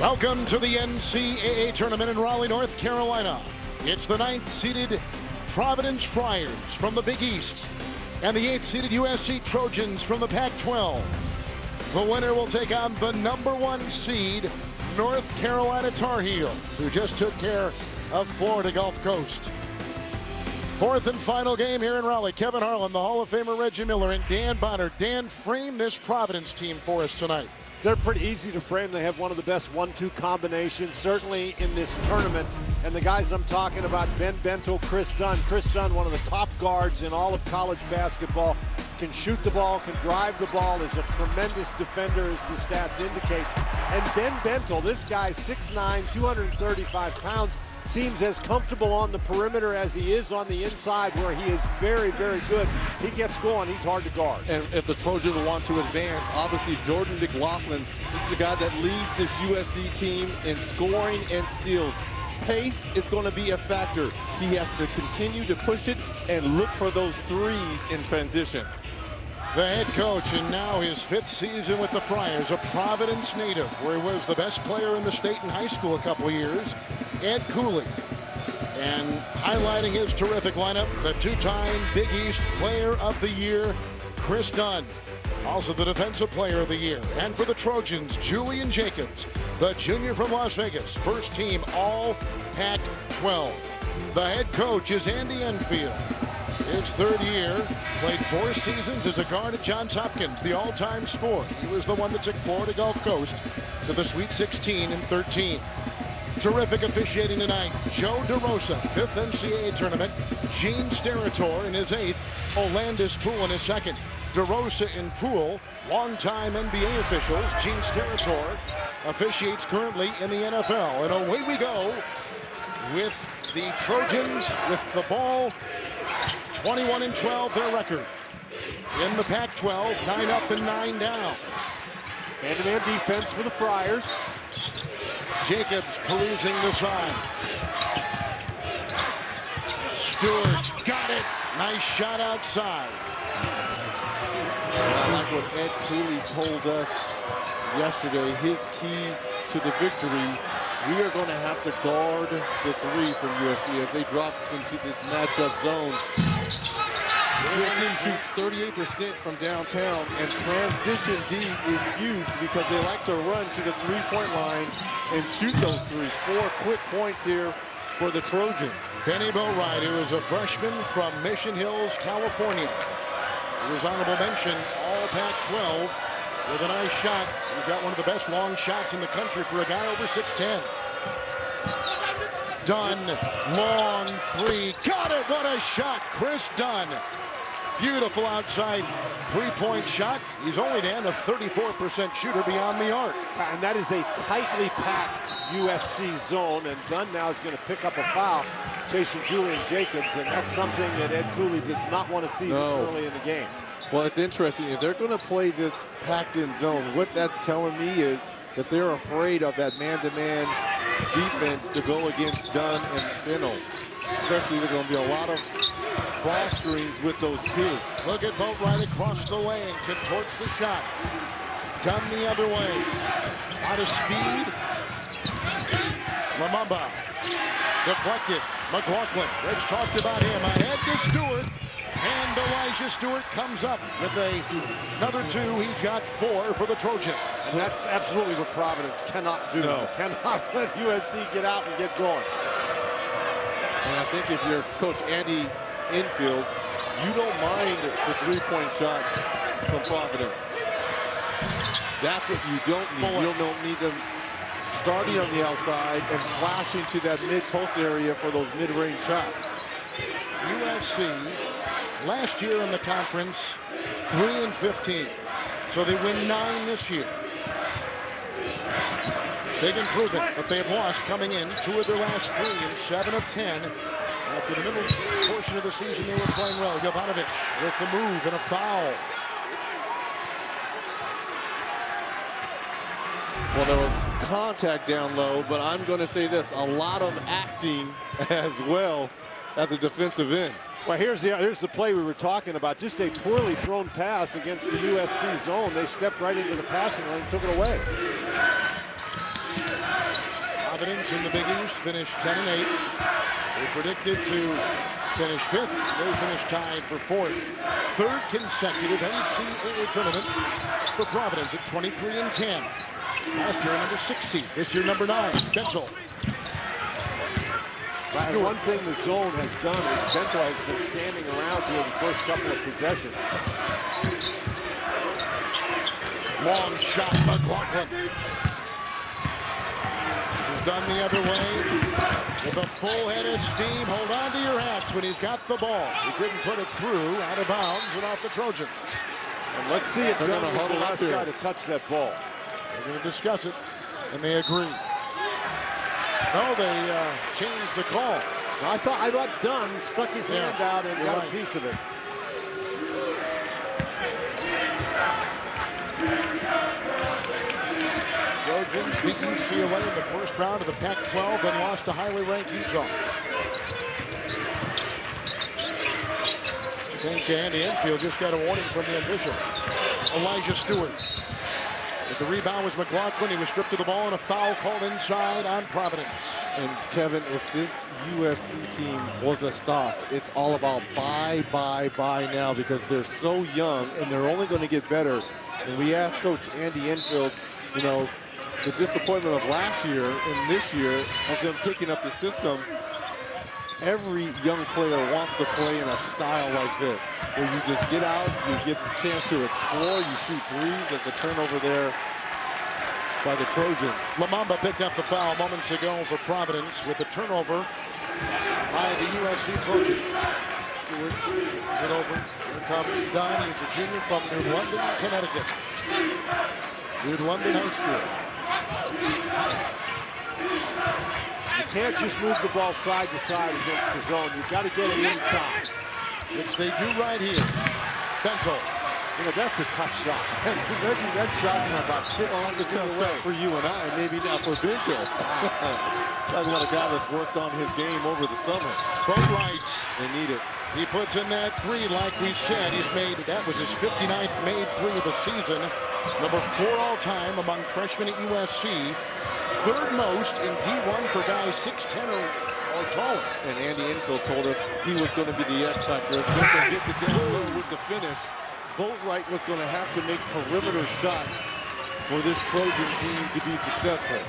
Welcome to the NCAA Tournament in Raleigh, North Carolina. It's the 9th-seeded Providence Friars from the Big East and the 8th-seeded USC Trojans from the Pac-12. The winner will take on the #1 seed North Carolina Tar Heels, who just took care of Florida Gulf Coast. Fourth and final game here in Raleigh. Kevin Harlan, the Hall of Famer Reggie Miller, and Dan Bonner. Dan, frame this Providence team for us tonight. They're pretty easy to frame. They have one of the best 1-2 combinations, certainly in this tournament. And the guys I'm talking about, Ben Bentel, Chris Dunn. Chris Dunn, one of the top guards in all of college basketball, can shoot the ball, can drive the ball, is a tremendous defender, as the stats indicate. And Ben Bentel, this guy, 6'9", 235 pounds, seems as comfortable on the perimeter as he is on the inside, where he is very, very good. He gets going, he's hard to guard. And if the Trojans want to advance, obviously Jordan McLaughlin, this is the guy that leads this USC team in scoring and steals. Pace is going to be a factor. He has to continue to push it and look for those threes in transition. The head coach, and now his 5th season with the Friars, a Providence native, where he was the best player in the state in high school a couple of years, Ed Cooley. And highlighting his terrific lineup, the 2-time Big East Player of the Year, Chris Dunn. Also the Defensive Player of the Year. And for the Trojans, Julian Jacobs, the junior from Las Vegas, first team All Pac-12. The head coach is Andy Enfield. His 3rd year, played 4 seasons as a guard at Johns Hopkins, the all-time scorer. He was the one that took Florida Gulf Coast to the Sweet 16 in 13. Terrific officiating tonight. Joe DeRosa, 5th NCAA Tournament. Gene Steratore in his 8th. Olandis Poole in his 2nd. DeRosa and Poole, longtime NBA officials. Gene Steratore officiates currently in the NFL. And away we go with the Trojans with the ball. 21-12 their record. In the Pac-12, 9 up and 9 down. Hand-to-man defense for the Friars. Jacobs perusing the side. Stewart got it. Nice shot outside. I like what Ed Cooley told us yesterday. His keys to the victory. We are going to have to guard the 3 from USC as they drop into this matchup zone. USC shoots 38% from downtown, and transition D is huge because they like to run to the 3-point line and shoot those threes. 4 quick points here for the Trojans. Benny Boatwright, who is a freshman from Mission Hills, California. He was honorable mention All Pac-12 with a nice shot. He's got one of the best long shots in the country for a guy over 6'10". Dunn, long 3, got it, what a shot, Chris Dunn. Beautiful outside 3-point shot. He's only down to 34% shooter beyond the arc. And that is a tightly packed USC zone, and Dunn now is going to pick up a foul, chasing Julian Jacobs, and that's something that Ed Cooley does not want to see this early in the game. Well, it's interesting. If they're going to play this packed-in zone, what that's telling me is that they're afraid of that man-to-man defense to go against Dunn and Bentel. Especially, there's going to be a lot of ball screens with those 2. Look at Boatwright across the lane, contorts the shot. Dunn the other way. Out of speed. Lamumba. Deflected. McLaughlin. Rich talked about him. Ahead to Stewart. And Elijah Stewart comes up with another 2. He's got 4 for the Trojans. And that's absolutely what Providence cannot do. Cannot let USC get out and get going. And I think if you're Coach Andy Enfield, you don't mind the 3-point shots from Providence. That's what you don't need. You don't need them starting on the outside and flashing to that mid-post area for those mid-range shots. USC, last year in the conference, 3-15. So they win 9 this year. Big improvement, but they have lost coming in 2 of their last 3 and 7 of 10. After the middle portion of the season, they were playing well. Jovanovic with the move and a foul. Well, there was contact down low, but I'm going to say this, a lot of acting as well at the defensive end. Well, here's the play we were talking about. Just a poorly thrown pass against the USC zone. They stepped right into the passing lane, took it away. Providence in the Big East finished 10-8. They predicted to finish 5th. They finished tied for 4th. 3rd consecutive NCAA tournament for Providence at 23-10. Last year, number 6 seed. This year, number 9, Bensel. And one thing the zone has done is Bento has been standing around here the first couple of possessions. Long shot, McLaughlin. This is done the other way with a full head of steam. Hold on to your hats when he's got the ball. He couldn't put it through, out of bounds and off the Trojans. And let's see if they're going to huddle the last guy to touch that ball. They're going to discuss it, and they agree. No, they changed the call. I thought Dunn stuck his hand out and got a piece of it. Trojans beat UCLA in the first round of the Pac-12, then lost to highly ranked Utah. I think Andy Enfield just got a warning from the official. Elijah Stewart. But the rebound was McLaughlin. He was stripped of the ball and a foul called inside on Providence. And Kevin, if this USC team was a stock, it's all about buy now because they're so young and they're only going to get better. And we asked Coach Andy Enfield, you know, the disappointment of last year and this year of them picking up the system. Every young player wants to play in a style like this, where you just get out, you get the chance to explore, you shoot threes. There's a turnover there by the Trojans. Lamamba picked up the foul moments ago for Providence with the turnover by the USC Trojans. Stewart turns it over. Here comes Dunn. He's a junior from New London, Connecticut. New London High School. You can't just move the ball side to side against the zone. You've got to get it inside. Which they do right here. Bensel. You know, that's a tough shot. Making that shot in about 50 Well, that's a tough shot for you and I, maybe not for Bento. Talking about a guy that's worked on his game over the summer. Both rights. They need it. He puts in that 3 like we said. He's made, that was his 59th made 3 of the season. Number 4 all time among freshmen at USC. 3rd most in D1 for guys 6'10" or taller. And Andy Enfield told us he was going to be the X factor. As Bento gets it down low with the finish, Boatwright was going to have to make perimeter shots for this Trojan team to be successful.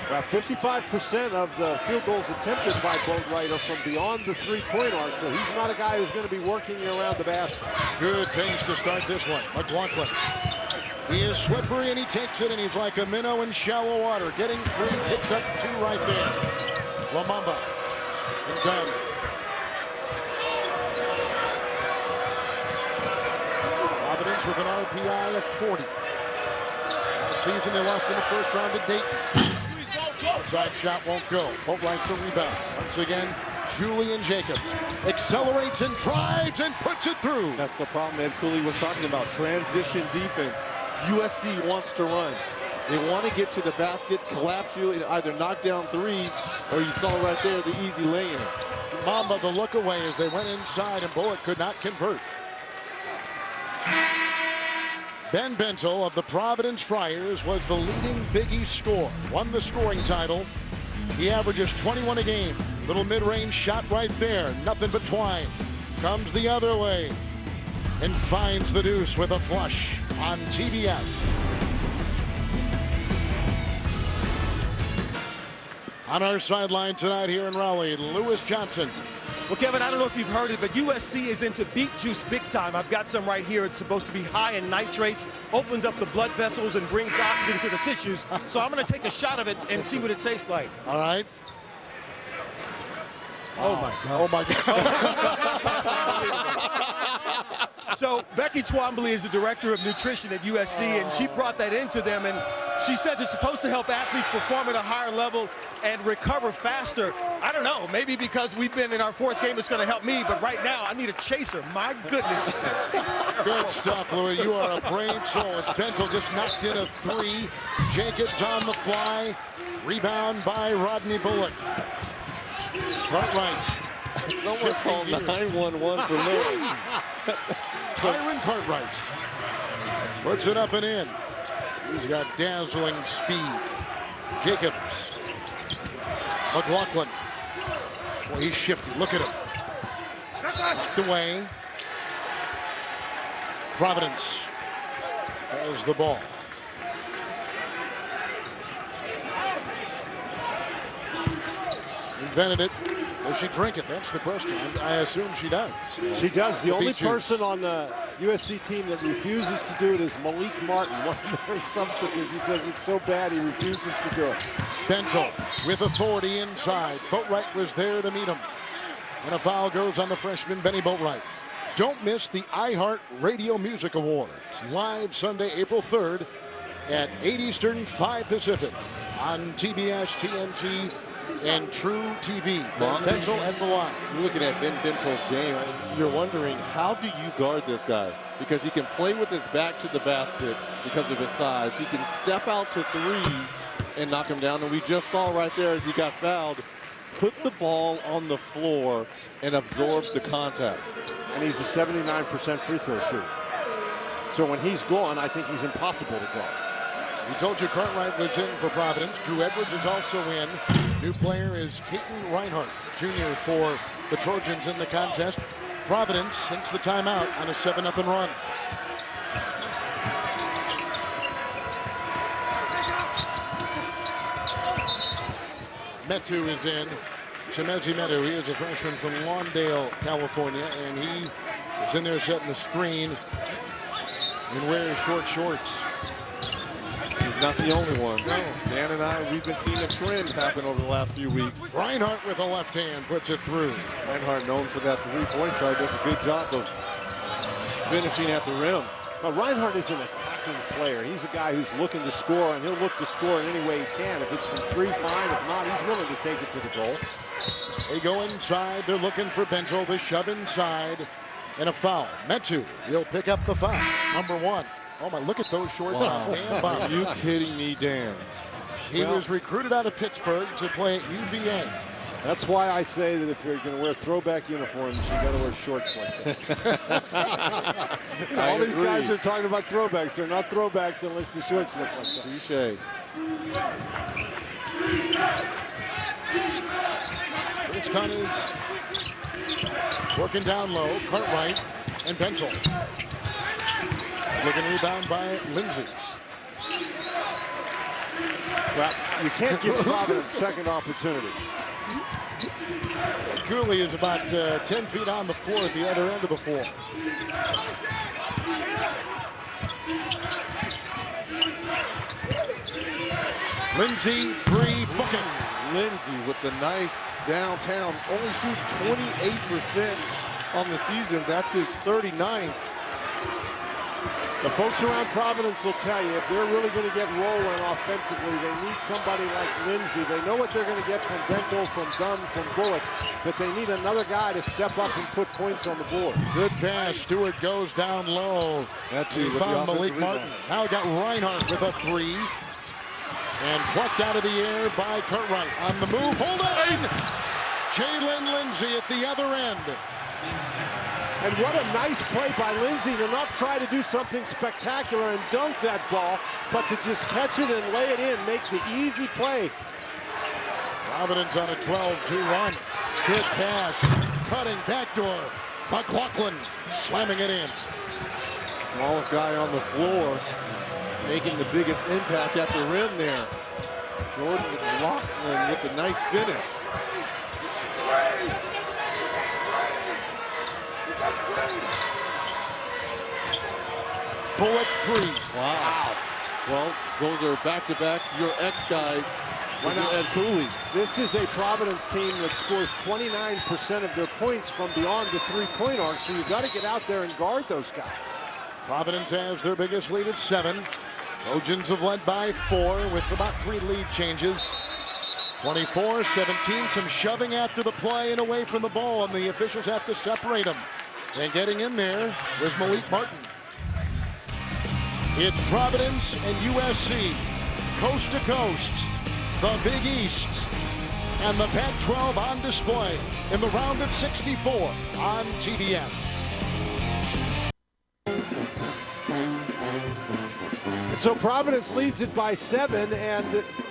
About 55% of the field goals attempted by Boatwright are from beyond the three-point arc, so he's not a guy who's going to be working around the basket. Good pace to start this one. McLaughlin. He is slippery and he takes it and he's like a minnow in shallow water. Getting free, picks up 2 right there. Lamamba and Dunn. Providence with an RPI of 40. Last season they lost in the first round to Dayton. Outside shot won't go. Boatwright the rebound. Once again, Julian Jacobs accelerates and drives and puts it through. That's the problem Ed Cooley was talking about, transition defense. USC wants to run. They want to get to the basket, collapse you, and either knock down threes, or you saw right there the easy lay-in. Mamba the look away as they went inside and Bullock could not convert. Ben Bentel of the Providence Friars was the leading Big East scorer. Won the scoring title. He averages 21 a game. Little mid-range shot right there. Nothing but twine. Comes the other way and finds the deuce with a flush on TBS. On our sideline tonight here in Raleigh, Lewis Johnson. Well, Kevin, I don't know if you've heard it, but USC is into beet juice big time. I've got some right here. It's supposed to be high in nitrates, opens up the blood vessels and brings oxygen to the tissues. So I'm going to take a shot of it and see what it tastes like. All right. Oh, my God. Oh, my God. So Becky Twombly is the director of nutrition at USC, and she brought that into them, and she said it's supposed to help athletes perform at a higher level and recover faster. I don't know, maybe because we've been in our 4th game, it's going to help me, but right now I need a chaser. My goodness. Good stuff, Louis. You are a brave soul. As Bentel just knocked in a 3. Jacobs on the fly. Rebound by Rodney Bullock. Cartwright. Someone called 911 for Lewis. Tyron Cartwright puts it up and in. He's got dazzling speed. Jacobs. McLaughlin. Boy, he's shifty. Look at him. Knocked away. Providence has the ball. Invented it. Does she drink it? That's the question. I assume she does. She does. The only person on the USC team that refuses to do it is Malik Martin, one of their substitutes. He says it's so bad he refuses to do it. Bentel with authority inside. Boatwright was there to meet him. And a foul goes on the freshman, Benny Boatwright. Don't miss the iHeart Radio Music Awards. Live Sunday, April 3rd at 8 Eastern, 5 Pacific on TBS, TNT, and True TV. Bentel at the line. You're looking at Ben Bentel's game. You're wondering, how do you guard this guy? Because he can play with his back to the basket because of his size. He can step out to threes and knock him down. And we just saw right there as he got fouled, put the ball on the floor and absorb the contact. And he's a 79% free throw shooter. So when he's gone, I think he's impossible to guard. We told you Cartwright was in for Providence. Drew Edwards is also in. New player is Caton Reinhardt, Jr. for the Trojans in the contest. Providence, since the timeout, on a 7-0 run. Metu is in. Chemezi Metu, he is a freshman from Lawndale, California, and he is in there setting the screen and wearing short shorts. He's not the only one. No. Dan and I, we've been seeing a trend happen over the last few weeks. Reinhardt with a left hand puts it through. Reinhardt, known for that three-point shot, does a good job of finishing at the rim. But Reinhardt is an attacking player. He's a guy who's looking to score, and he'll look to score in any way he can. If it's from three, fine. If not, he's willing to take it to the goal. They go inside. They're looking for Bentel. They shove inside. And a foul. Metu, he'll pick up the foul. Number 1. Oh, my, look at those shorts. Wow. Dan Are you kidding me, Dan? He was recruited out of Pittsburgh to play at UVA. That's why I say that if you're going to wear throwback uniforms, you got to wear shorts like that. All these guys are talking about throwbacks. They're not throwbacks unless the shorts look like that. Touche. Princeton is working down low. Cartwright and Bentel. Looking rebound by Lindsay. Well, you can't give Providence second opportunities. Cooley is about 10 feet on the floor at the other end of the floor. Lindsay, free booking. Lindsay with the nice downtown, only shooting 28% on the season. That's his 39th. The folks around Providence will tell you if they're really going to get rolling offensively, they need somebody like Lindsay. They know what they're going to get from Bentel, from Dunn, from Bullock, but they need another guy to step up and put points on the board. Good pass. Stewart goes down low. That too. He found Malik Martin. Now got Reinhardt with a 3. And plucked out of the air by Cartwright. On the move, hold on! Jalen Lindsay at the other end. And what a nice play by Lindsay to not try to do something spectacular and dunk that ball, but to just catch it and lay it in, make the easy play. Providence on a 12-2 run. Good pass. Cutting backdoor. McLaughlin slamming it in. Smallest guy on the floor, making the biggest impact at the rim there. Jordan McLaughlin with a nice finish. Bullock 3. Wow. Well, those are back-to-back your ex guys. Ed Cooley. This is a Providence team that scores 29% of their points from beyond the three-point arc, so you've got to get out there and guard those guys. Providence has their biggest lead at 7. Trojans have led by 4 with about 3 lead changes. 24-17, some shoving after the play and away from the ball, and the officials have to separate them. And getting in there was Malik Martin. It's Providence and USC, coast to coast, the Big East, and the Pac-12 on display in the round of 64 on TBS. So Providence leads it by 7, and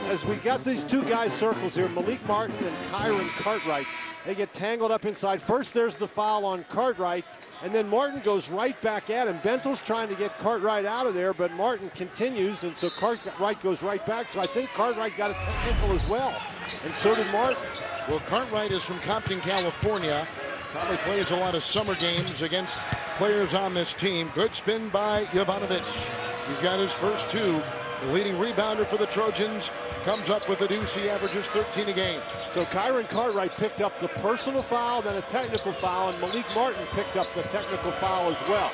as we got these two guys circles here, Malik Martin and Kyron Cartwright, they get tangled up inside. First there's the foul on Cartwright, and then Martin goes right back at him. Bentel's trying to get Cartwright out of there, but Martin continues, and so Cartwright goes right back. So I think Cartwright got a technical as well, and so did Martin. Well, Cartwright is from Compton, California. Probably plays a lot of summer games against players on this team. Good spin by Jovanovic. He's got his first 2. The leading rebounder for the Trojans comes up with a deuce. He averages 13 a game. So Kyron Cartwright picked up the personal foul, then a technical foul, and Malik Martin picked up the technical foul as well.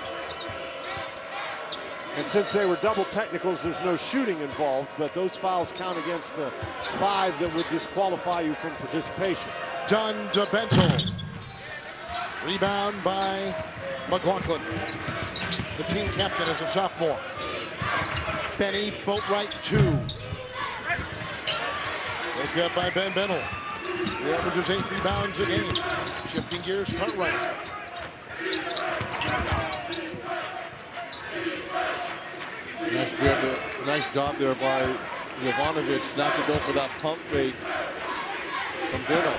And since they were double technicals, there's no shooting involved, but those fouls count against the 5 that would disqualify you from participation. Dunn to Bentel. Rebound by McLaughlin. The team captain is a sophomore. Benny Boatwright 2. Picked up by Ben Bentel. He averages 8 rebounds a game. Shifting gears, Cartwright. Nice job there by Jovanovic not to go for that pump fake from Bentel.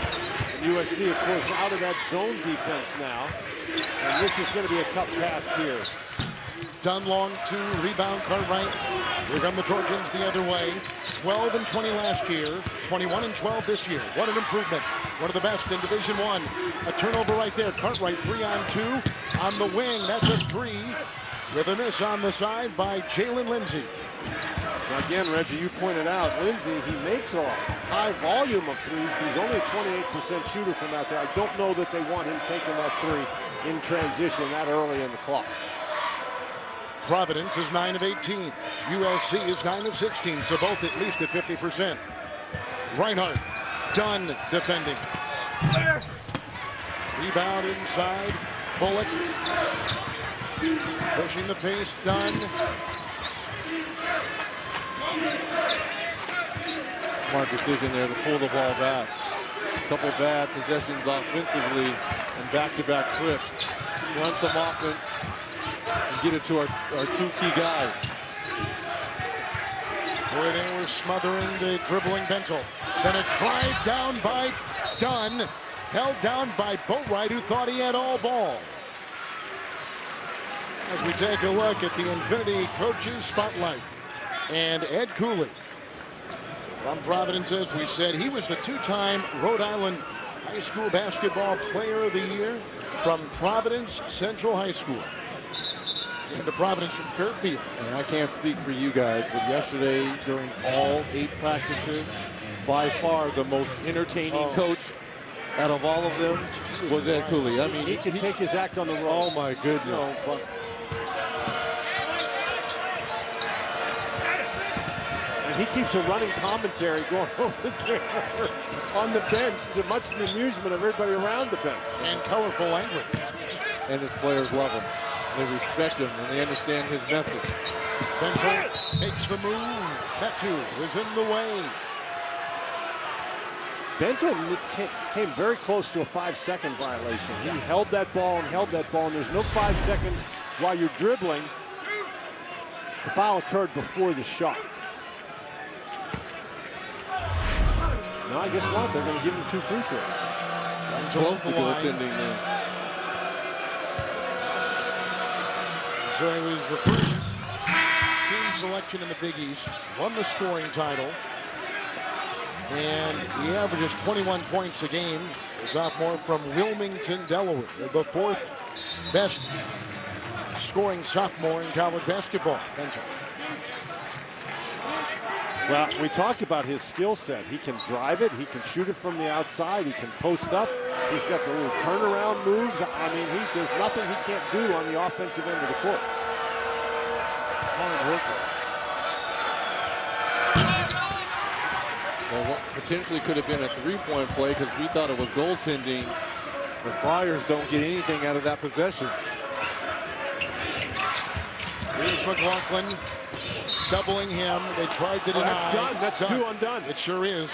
USC, of course, out of that zone defense now. And this is going to be a tough task here. Dunn long 2, rebound Cartwright. Here come the Trojans the other way. 12 and 20 last year, 21 and 12 this year. What an improvement. One of the best in Division I. A turnover right there. Cartwright 3 on 2 on the wing. That's a 3 with a miss on the side by Jalen Lindsey. Now again, Reggie, you pointed out, Lindsey, he makes a high volume of threes, but he's only a 28% shooter from out there. I don't know that they want him taking that 3 in transition that early in the clock. Providence is 9 of 18. USC is 9 of 16, so both at least at 50%. Reinhardt, Dunn defending. Rebound inside, Bullock. Pushing the pace, Dunn. Smart decision there to pull the ball back. A couple bad possessions offensively and back-to-back trips. Let's run some offense and get it to our 2 key guys. Where they were smothering the dribbling Bentel. Then a drive down by Dunn. Held down by Boatwright, who thought he had all ball. As we take a look at the Infinity Coaches Spotlight. And Ed Cooley from Providence, as we said, he was the 2-time Rhode Island High School Basketball Player of the Year from Providence Central High School. Into Providence from Fairfield. And I can't speak for you guys, but yesterday during all 8 practices, by far the most entertaining coach out of all of them was Ed Cooley. I mean, he can take his act on the road. Oh my goodness. He keeps a running commentary going over there on the bench, to much of the amusement of everybody around the bench. And colorful language. And his players love him. They respect him, and they understand his message. Bentel makes the move. Metu is in the way. Bentel came very close to a 5-second violation. He held that ball, and there's no 5 seconds while you're dribbling. The foul occurred before the shot. No, I guess not. They're going to give him 2 free throws. That's close to goaltending there. So he was the first team selection in the Big East, won the scoring title, and he averages 21 points a game. A sophomore from Wilmington, Delaware, the 4th best scoring sophomore in college basketball. Bentel. Well, we talked about his skill set. He can drive it. He can shoot it from the outside. He can post up. He's got the little turnaround moves. I mean, there's nothing he can't do on the offensive end of the court. Hard worker. Well, what potentially could have been a 3-point play because we thought it was goaltending. The Friars don't get anything out of that possession. Here's McLaughlin. Doubling him. They tried to deny. That's done. That's done. 2 undone. It sure is.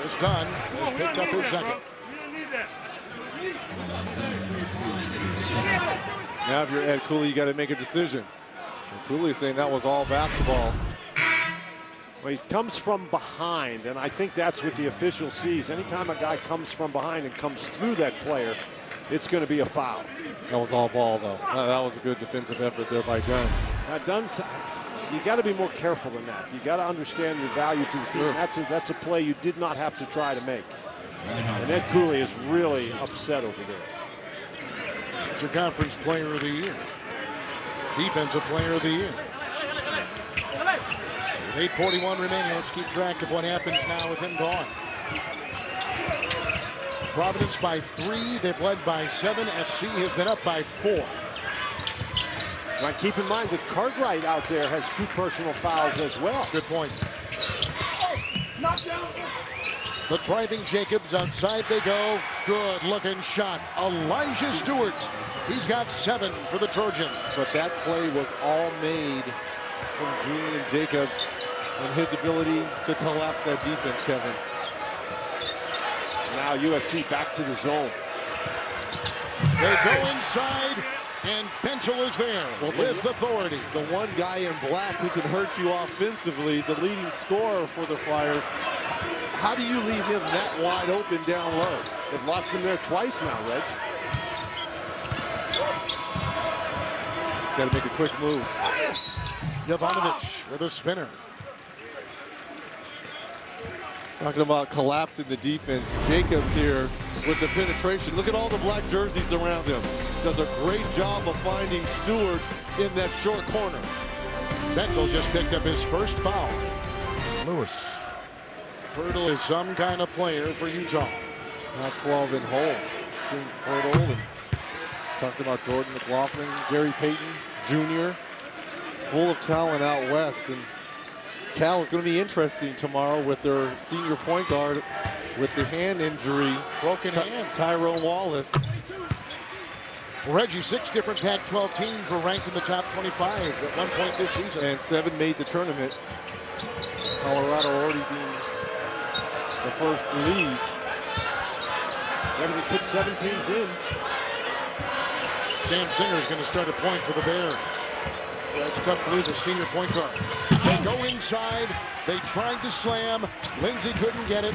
It's done. He's picked up his second. Now if you're Ed Cooley, you got to make a decision. Cooley saying that was all basketball. Well, he comes from behind, and I think that's what the official sees. Anytime a guy comes from behind and comes through that player, it's going to be a foul. That was all ball, though. That was a good defensive effort there by Dunn. Now, Dunn's, you got to be more careful than that. You got to understand your value to the team. Sure. That's a play you did not have to try to make. And Ed Cooley is really upset over there. It's your conference player of the year. Defensive player of the year. With 8:41 remaining, let's keep track of what happens now with him gone. Providence by 3. They've led by 7. SC has been up by 4. Now keep in mind that Cartwright out there has 2 personal fouls as well. Good point. The driving Jacobs, outside they go. Good looking shot. Elijah Stewart. He's got 7 for the Trojans. But that play was all made from Julian Jacobs and his ability to collapse that defense, Kevin. Now USC back to the zone. They go inside, and Bentel is there with authority. The one guy in black who can hurt you offensively, the leading scorer for the Friars. How do you leave him that wide open down low? They've lost him there twice now, Reg. Got to make a quick move. Jovanovic with a spinner. Talking about collapsing the defense. Jacobs here with the penetration. Look at all the black jerseys around him. Does a great job of finding Stewart in that short corner. Bentel just picked up his first foul. Lewis. Hurdle is some kind of player for Utah. Not 12 in hole. Between Hurdle and talking about Jordan McLaughlin, Gary Payton Jr. Full of talent out west. And Cal is going to be interesting tomorrow with their senior point guard with the hand injury. Broken hand. Tyrone Wallace. Well, Reggie, 6 different Pac-12 teams were ranked in the top 25 at one point this season. And 7 made the tournament. Colorado already being the first lead. They put 7 teams in. Sam Singer is going to start a point for the Bears. Well, it's tough to lose a senior point guard. They go inside. They tried to slam. Lindsey couldn't get it.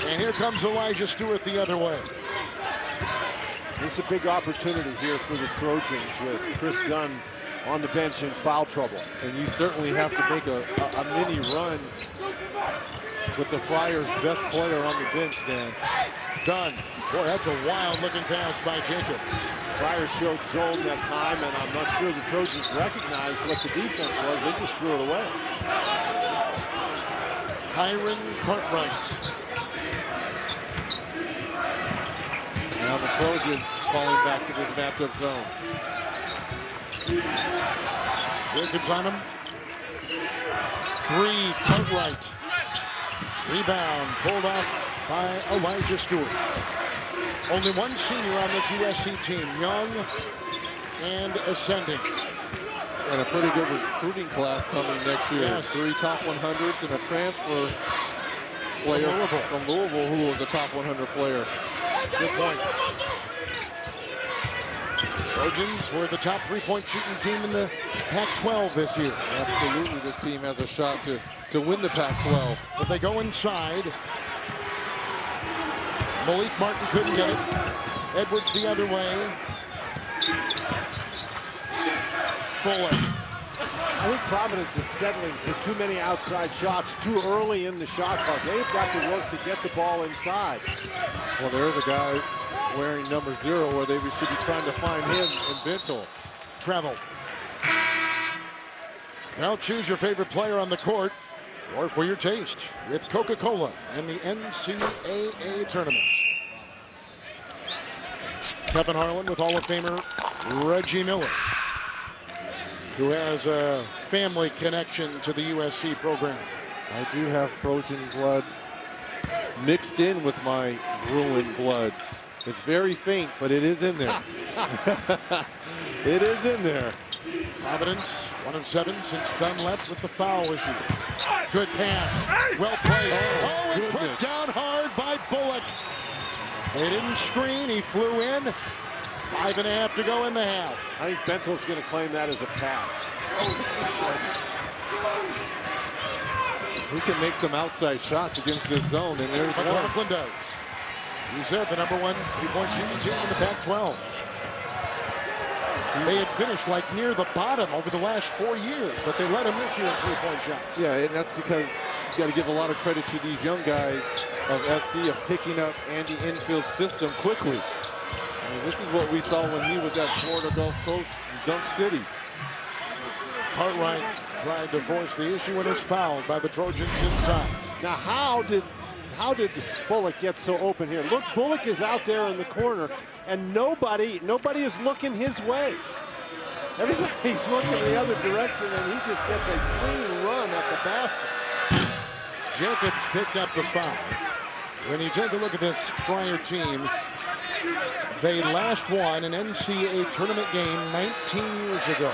And here comes Elijah Stewart the other way. This is a big opportunity here for the Trojans with Chris Dunn on the bench in foul trouble. And you certainly have to make a mini run with the Friars' best player on the bench, Dan. Dunn. Boy, that's a wild-looking pass by Jacobs. Friars showed zone that time, and I'm not sure the Trojans recognized what the defense was. They just threw it away. Kyron Cartwright. Now the Trojans falling back to this matchup zone. Jacobs on him. 3, Cartwright. Rebound pulled off by Elijah Stewart. Only one senior on this USC team, young and ascending. And a pretty good recruiting class coming next year. Yes. 3 top 100s and a transfer player from Louisville who was a top 100 player. Good point. Trojans were the top 3-point shooting team in the Pac-12 this year. Absolutely, this team has a shot to win the Pac-12. But they go inside. Malik Martin couldn't get it. Edwards the other way. Bullock. I think Providence is settling for too many outside shots too early in the shot clock. They've got to work to get the ball inside. Well, there's a guy wearing number 0 where they should be trying to find him in Bentel. Travel. Now choose your favorite player on the court or for your taste with Coca-Cola and the NCAA Tournament. Kevin Harlan with Hall of Famer Reggie Miller, who has a family connection to the USC program. I do have Trojan blood mixed in with my Bruin blood. It's very faint, but it is in there. It is in there. Providence, 1 of 7 since Dunn left with the foul issue. Good pass. Well played. Oh, and put down hard by Bullock. They didn't screen. He flew in. 5.5 to go in the half. I think Bentel's going to claim that as a pass. He can make some outside shots against this zone, and there's one. McLaughlin does. You said the #1 3-point shooting team in the Pac-12. They had finished like near the bottom over the last 4 years, but they led them this year in 3-point shots. Yeah, and that's because you got to give a lot of credit to these young guys of SC of picking up Andy Enfield's system quickly. I mean, this is what we saw when he was at Florida Gulf Coast, Dunk City. Cartwright tried to force the issue and is fouled by the Trojans inside. Now, how did Bullock get so open here? Look, Bullock is out there in the corner, and nobody is looking his way. Everybody's looking the other direction, and he just gets a clean run at the basket. Jacobs picked up the foul. When you take a look at this Friar team, they last won an NCAA Tournament game 19 years ago.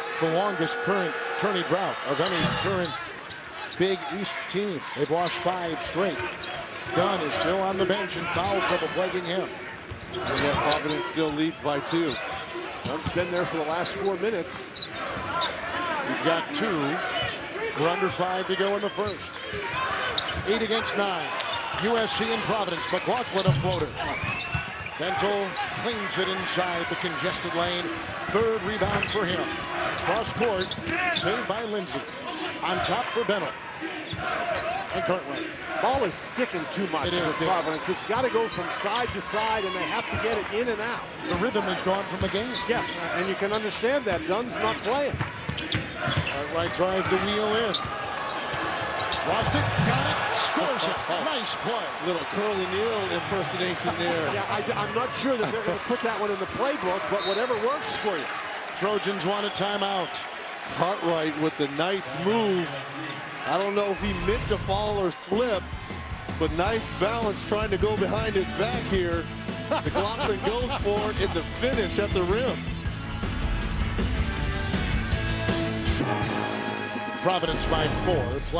It's the longest current tourney drought of any current Big East team. They've lost 5 straight. Dunn is still on the bench and foul trouble plaguing him. And yet Providence still leads by 2. Dunn's been there for the last 4 minutes. He's got 2. We're under 5 to go in the first. 8 against 9. USC and Providence. McLaughlin a floater. Bentel cleans it inside the congested lane. 3rd rebound for him. Cross court, saved by Lindsey. On top for Bentel. And Cartwright. Ball is sticking too much for Providence. It's got to go from side to side, and they have to get it in and out. The rhythm is gone from the game. Yes, and you can understand that. Dunn's not playing. Cartwright tries to wheel in. Lost it, got it, scores it. Nice play. Little Curly Neal impersonation there. Yeah, I'm not sure that they're going to put that one in the playbook, but whatever works for you. Trojans want a timeout. Cartwright with the nice move. I don't know if he meant to fall or slip, but nice balance trying to go behind his back here. McLaughlin goes for it in the finish at the rim. Providence by 4,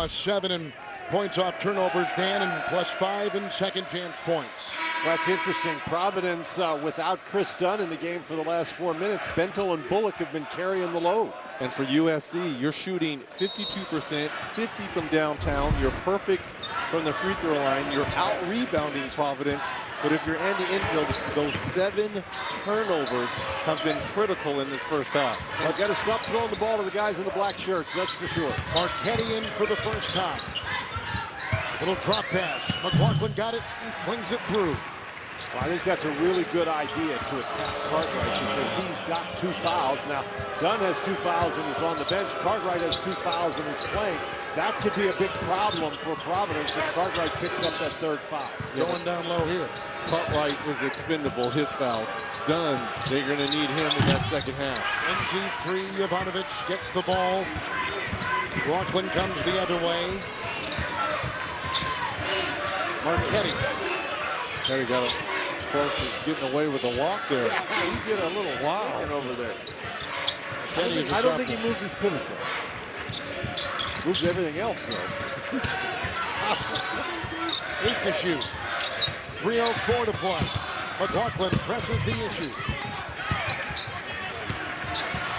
+7 in points off turnovers, Dan, and +5 in second chance points. That's interesting. Providence without Chris Dunn in the game for the last 4 minutes. Bentel and Bullock have been carrying the load. And for USC, you're shooting 52%, 50 from downtown. You're perfect from the free throw line. You're out-rebounding Providence. But if you're Andy Enfield, those 7 turnovers have been critical in this first half. They've got to stop throwing the ball to the guys in the black shirts, that's for sure. Marchetti in for the first time. Little drop pass. McLaughlin got it and flings it through. Well, I think that's a really good idea to attack Cartwright because he's got 2 fouls. Now, Dunn has 2 fouls and is on the bench. Cartwright has 2 fouls and is playing. That could be a big problem for Providence if Cartwright picks up that 3rd foul. Going down low here. Cartwright is expendable, his fouls. Dunn, they're going to need him in that second half. NG3, Jovanovic gets the ball. McLaughlin comes the other way. Marchetti. There he got close to getting away with a walk there. Yeah, he did a little walking over there. I don't think he moved his pinnacle. Moves everything else, though. 8 to shoot. 3:04 to play. McLaughlin presses the issue.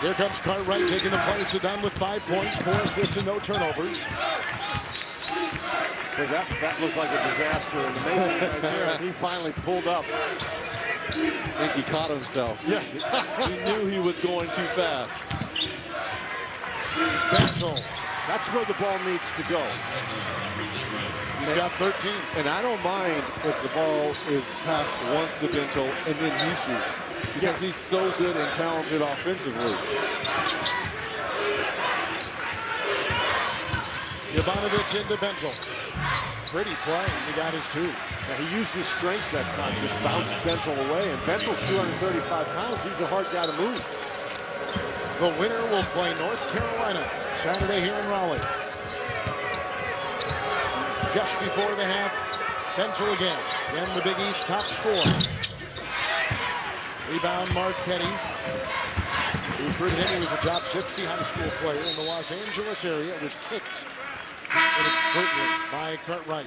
Here comes Cartwright taking the place of Dunn with 5 points, 4 assists, and no turnovers. That looked like a disaster in the making right there, and he finally pulled up. I think he caught himself. Yeah. He knew he was going too fast. Bentel. That's where the ball needs to go. He's got 13. And I don't mind if the ball is passed once to Bentel and then he shoots. Because he's so good and talented offensively. Jovanovic into Bentel. Pretty play. He got his 2. Now, he used his strength that time, just bounced Bentel away. And Bentel's 235 pounds. He's a hard guy to move. The winner will play North Carolina Saturday here in Raleigh. Just before the half, Bentel again. And the Big East top scorer. Rebound Marchetti. We recruited him. He was a top 60 high school player in the Los Angeles area. It was kicked inadvertently by Cartwright.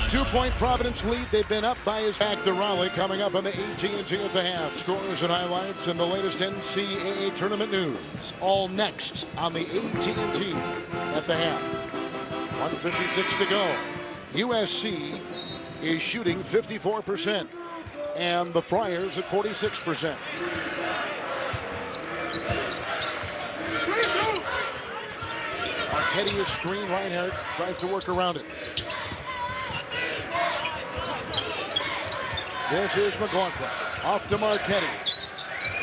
2-point Providence lead. They've been up by his back to Raleigh coming up on the AT&T at the half. Scores and highlights and the latest NCAA tournament news. All next on the AT&T at the half. 1:56 to go. USC is shooting 54% and the Friars at 46%. Marchetti is screen. Reinhardt tries to work around it. This is McLaughlin. Off to Marchetti.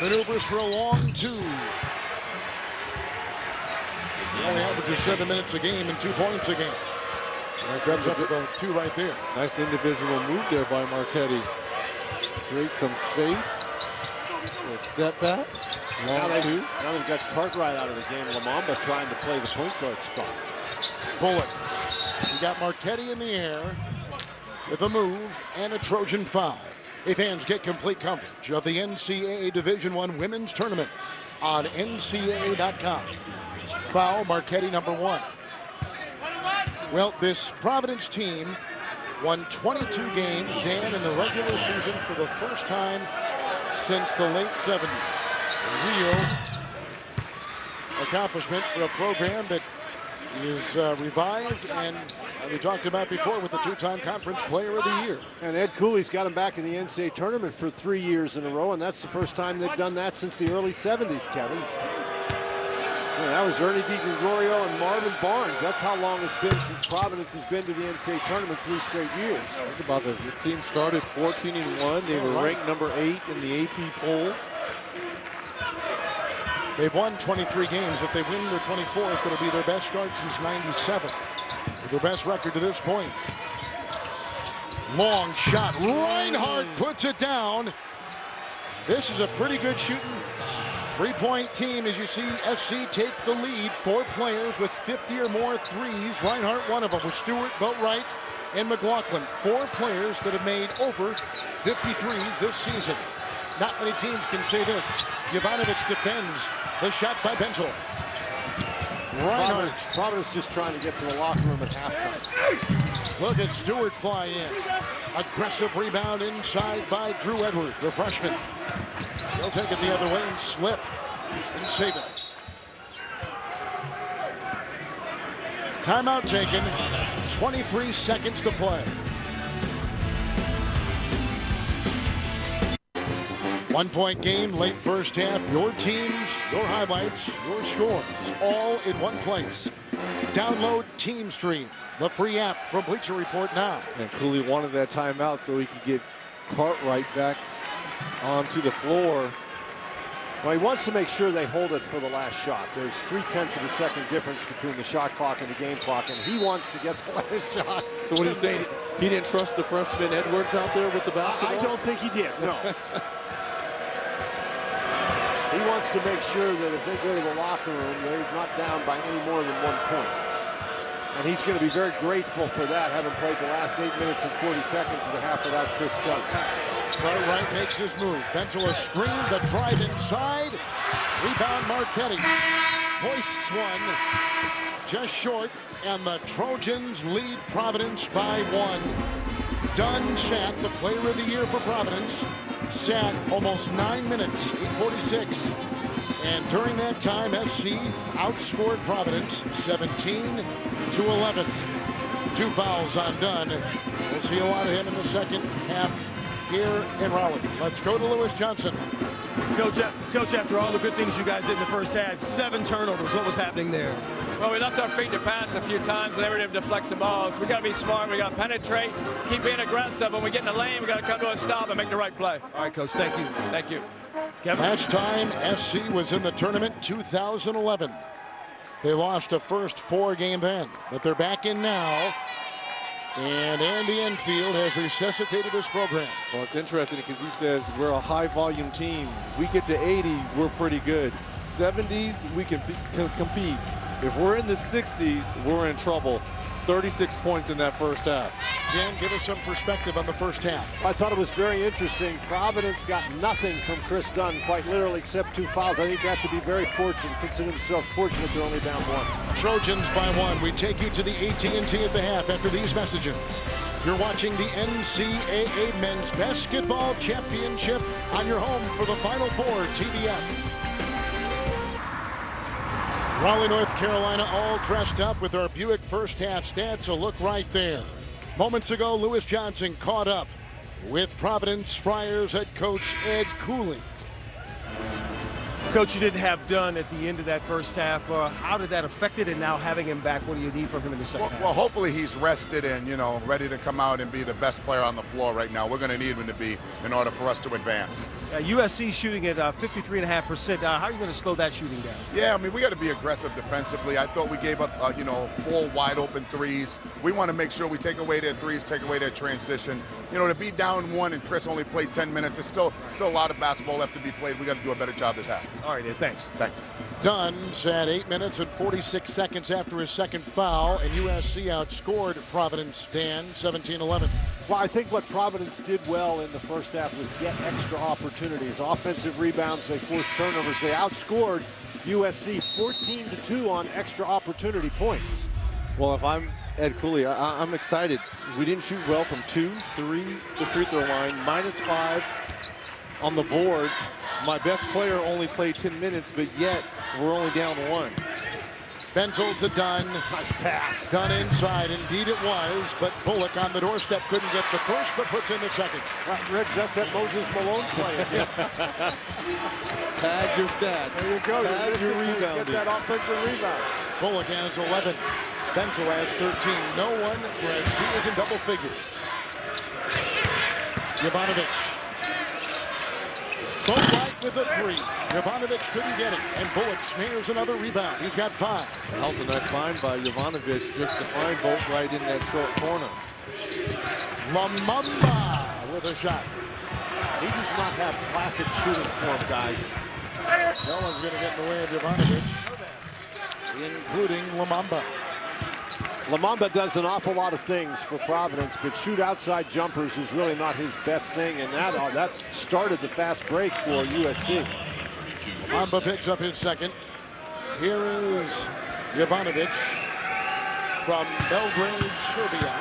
Maneuvers for a long two. He only averages 7 minutes a game and 2 points a game. Grabs up with a 2 right there. Nice individual move there by Marchetti. Create some space. A step back. Now they've got Cartwright out of the game. Lamamba trying to play the point guard spot. Bullock. We got Marchetti in the air with a move and a Trojan foul. Hey fans, get complete coverage of the NCAA Division I Women's Tournament on NCAA.com. Foul, Marchetti number 1. Well, this Providence team won 22 games, Dan, in the regular season for the first time since the late 70s. A real accomplishment for a program that is revived and we talked about before with the 2-time conference player of the year. And Ed Cooley's got him back in the NCAA tournament for 3 years in a row, and that's the first time they've done that since the early 70s, Kevin. Yeah, that was Ernie DiGregorio and Marvin Barnes. That's how long it's been since Providence has been to the NCAA tournament 3 straight years. Think about this. This team started 14-1. They were ranked number 8 in the AP poll. They've won 23 games. If they win their 24th, it'll be their best start since '97. Their best record to this point. Long shot. Reinhardt puts it down. This is a pretty good shooting 3-point team. As you see, SC take the lead. 4 players with 50 or more threes. Reinhardt, one of them, with Stewart, Boatwright, and McLaughlin. 4 players that have made over 50 threes this season. Not many teams can say this. Jovanovic defends the shot by Bentel. Reinhardt. Providence just trying to get to the locker room at halftime. Look at Stewart fly in. Aggressive rebound inside by Drew Edwards, the freshman. He'll take it the other way and slip and save it. Timeout taken. 23 seconds to play. 1-point game, late first half. Your teams, your highlights, your scores, all in one place. Download Team Stream, the free app from Bleacher Report now. And Cooley wanted that timeout so he could get Cartwright back onto the floor. Well, he wants to make sure they hold it for the last shot. There's 0.3 of a second difference between the shot clock and the game clock, and he wants to get the last shot. So what are you saying? He didn't trust the freshman Edwards out there with the basketball? I don't think he did, no. He wants to make sure that if they go to the locker room, they're not down by any more than 1 point. And he's going to be very grateful for that, having played the last 8 minutes and 40 seconds of the half without Chris Dunn. Cartwright makes his move. Bentel a screen, the drive inside. Rebound Marchetti. Hoists one. Just short, and the Trojans lead Providence by 1. Dunn sat, the player of the year for Providence. Sat almost 9 minutes, 8:46. And during that time, SC outscored Providence 17-11. 2 fouls on Dunn. We'll see a lot of him in the second half here in Raleigh. Let's go to Lewis Johnson. Coach, after all the good things you guys did in the first half, 7 turnovers. What was happening there? Well, we left our feet to pass a few times and they were able to deflect some balls. We got to be smart. We got to penetrate, keep being aggressive. When we get in the lane, we got to come to a stop and make the right play. All right, Coach. Thank you. Thank you. Kevin? Last time SC was in the tournament, 2011. They lost a first 4 game then, but they're back in now. And Andy Enfield has resuscitated this program. Well, it's interesting because he says we're a high-volume team. We get to 80, we're pretty good. 70s, we can compete. If we're in the 60s, we're in trouble. 36 points in that first half. Dan, give us some perspective on the first half. I thought it was very interesting. Providence got nothing from Chris Dunn, quite literally, except 2 fouls. I think they have to be very fortunate, considering themselves fortunate they're only down 1. Trojans by 1. We take you to the AT&T at the half after these messages. You're watching the NCAA Men's Basketball Championship on your home for the Final Four, TBS. Raleigh, North Carolina, all dressed up with our Buick first half stats. A look right there. Moments ago, Lewis Johnson caught up with Providence Friars head coach Ed Cooley. Coach, you didn't have Dunn at the end of that first half. How did that affect it? And now having him back, what do you need from him in the second half? Well, hopefully he's rested and, ready to come out and be the best player on the floor right now. We're going to need him to be in order for us to advance. USC shooting at 53.5%. How are you going to slow that shooting down? Yeah, we got to be aggressive defensively. I thought we gave up, 4 wide open threes. We want to make sure we take away their threes, take away their transition. To be down 1 and Chris only played 10 minutes, it's still a lot of basketball left to be played. We got to do a better job this half. All right, Ed, thanks. Thanks. Dunn's at 8 minutes and 46 seconds after his second foul, and USC outscored Providence, Dan, 17-11. Well, I think what Providence did well in the first half was get extra opportunities. Offensive rebounds, they forced turnovers. They outscored USC 14-2 on extra opportunity points. Well, if I'm Ed Cooley, I'm excited. We didn't shoot well from 2, 3, the free throw line, -5 on the board. My best player only played 10 minutes, but yet we're only down 1. Bentel to Dunn. Nice pass. Dunn inside. Indeed it was, but Bullock on the doorstep couldn't get the first, but puts in the second. Rich, that's that Moses Malone play. Pad your stats. There you go. Pad your Get rebounding. that offensive rebound. Bullock has 11. Bentel has 13. No one for as he is in double figures. Jovanovic. Both right with a 3. Jovanovic couldn't get it, and Bullock snares another rebound. He's got 5. Helped a nice find by Jovanovic just to find Bolt right in that short corner. Lumumba with a shot. He does not have classic shooting form, guys. No one's going to get in the way of Jovanovic, including Lumumba. Lumumba does an awful lot of things for Providence, but shoot outside jumpers is really not his best thing, and that started the fast break for USC. Lumumba picks up his second. Here is Jovanovic from Belgrade, Serbia.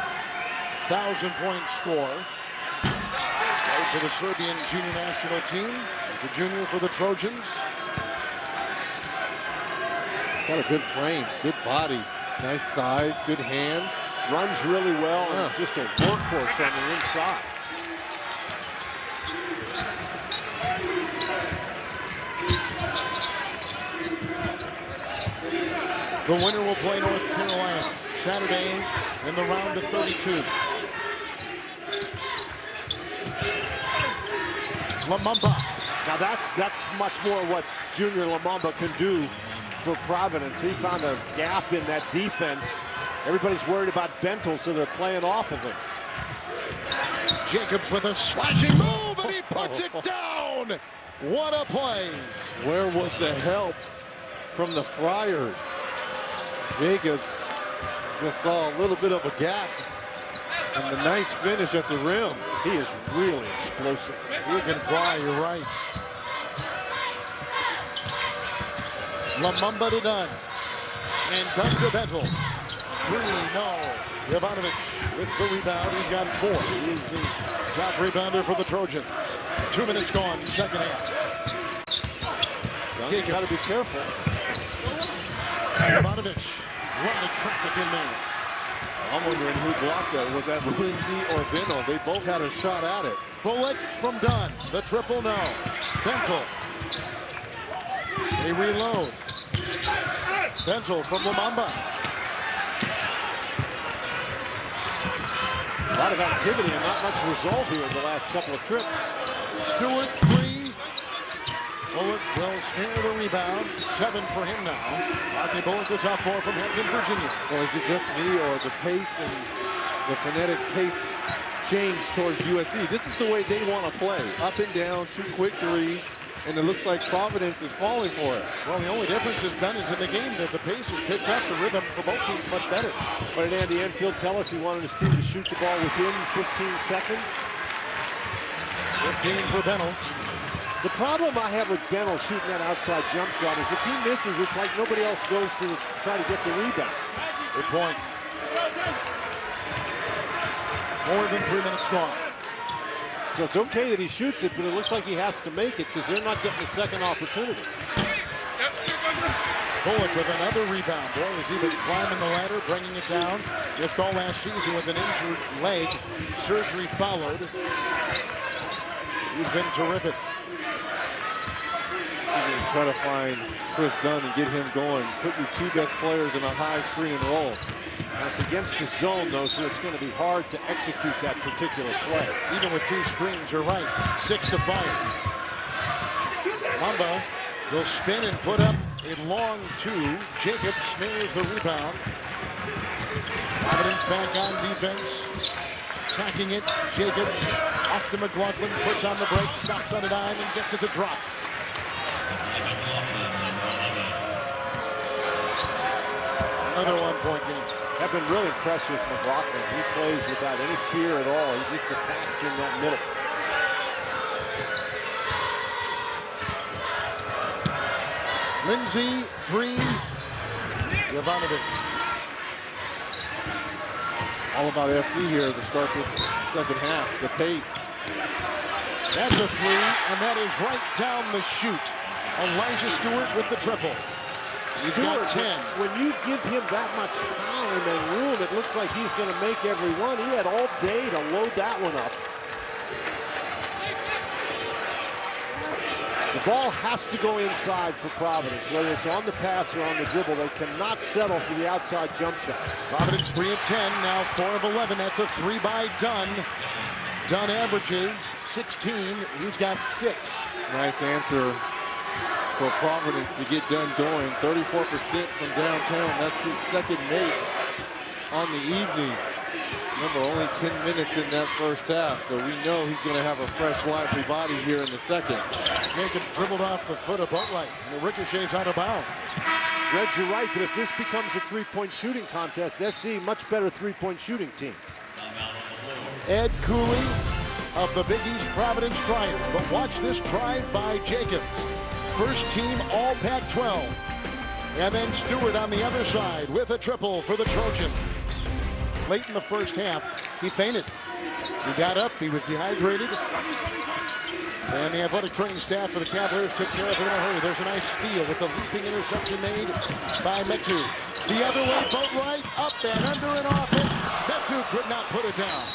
1,000-point score. Played for the Serbian junior national team. He's a junior for the Trojans. Got a good frame, good body. Nice size, good hands. Runs really well, and just a workhorse on the inside. The winner will play North Carolina Saturday in the round of 32. Lumumba. Now that's much more what Junior Lumumba can do for Providence. He found a gap in that defense. Everybody's worried about Bentel, so they're playing off of him. Jacobs with a slashing move, and he puts it down. What a play. Where was the help from the Friars? Jacobs just saw a little bit of a gap, and the nice finish at the rim. He is really explosive. He can fly, you're right. Lumumba to Dunn. And Dunn to Bentel. 3, no. Jovanovic with the rebound. He's got 4. He's the top rebounder for the Trojans. 2 minutes gone, second half. Dunn's got to be careful. Jovanovic running traffic in there. I'm wondering who blocked that. Was that Lindsay or Bentel? They both had a shot at it. Bullock from Dunn. The triple, no. Bentel. They reload. Bentel from Lumumba. A lot of activity and not much result here in the last couple of trips. Stewart, 3. Bullock will snare the rebound. 7 for him now. Rodney Bullock, the sophomore from Hampton, Virginia. Or is it just me, or the pace and the frenetic pace change towards USC? This is the way they want to play. Up and down, shoot quick threes, and it looks like Providence is falling for it. Well, the only difference is done is in the game that the pace has picked up, the rhythm for both teams much better. What did Andy Enfield tell us? He wanted his team to shoot the ball within 15 seconds. 15 for Benel. The problem I have with Benel shooting that outside jump shot is if he misses, it's like nobody else goes to try to get the rebound. Good point. More than 3 minutes gone. So it's okay that he shoots it, but it looks like he has to make it because they're not getting a second opportunity. Bullock with another rebound. Boy, has he been climbing the ladder, bringing it down. Missed all last season with an injured leg. Surgery followed. He's been terrific. You're going to try to find Chris Dunn and get him going. Put your two best players in a high screen and roll. Now it's against the zone, though, so it's going to be hard to execute that particular play. Even with 2 screens, you're right. 6 to 5. Mamba will spin and put up a long 2. Jacobs smears the rebound. Providence back on defense. Attacking it. Jacobs off to McLaughlin. Puts on the break. Stops on a dime and gets it to drop. Another 1-point game. I've been really impressed with McLaughlin. He plays without any fear at all. He just attacks in that middle. Lindsay, 3. Jovanovic. All about SC here to start this second half. The pace. That's a 3, and that is right down the chute. Elijah Stewart with the triple. He's got 10. When you give him that much time and room, it looks like he's going to make every one. He had all day to load that one up. The ball has to go inside for Providence, whether it's on the pass or on the dribble. They cannot settle for the outside jump shots. Providence 3 of 10, now 4 of 11. That's a 3 by Dunn. Dunn averages 16. He's got 6. Nice answer for Providence to get Dunn going. 34% from downtown. That's his second make on the evening. Remember, only 10 minutes in that first half, so we know he's going to have a fresh, lively body here in the second. Jacobs dribbled off the foot of Boatwright. And the ricochet's out of bounds. Reg, you're right, but if this becomes a three-point shooting contest, SC, much better three-point shooting team. Ed Cooley of the Big East Providence Friars. But watch this drive by Jacobs. First team all Pac-12. And then Stewart on the other side with a triple for the Trojans. Late in the first half, he fainted. He got up, he was dehydrated. And the athletic training staff for the Cavaliers took care of it in a hurry. There's a nice steal with the leaping interception made by Metu. The other way, Boatwright, up and under and off it. Metu could not put it down.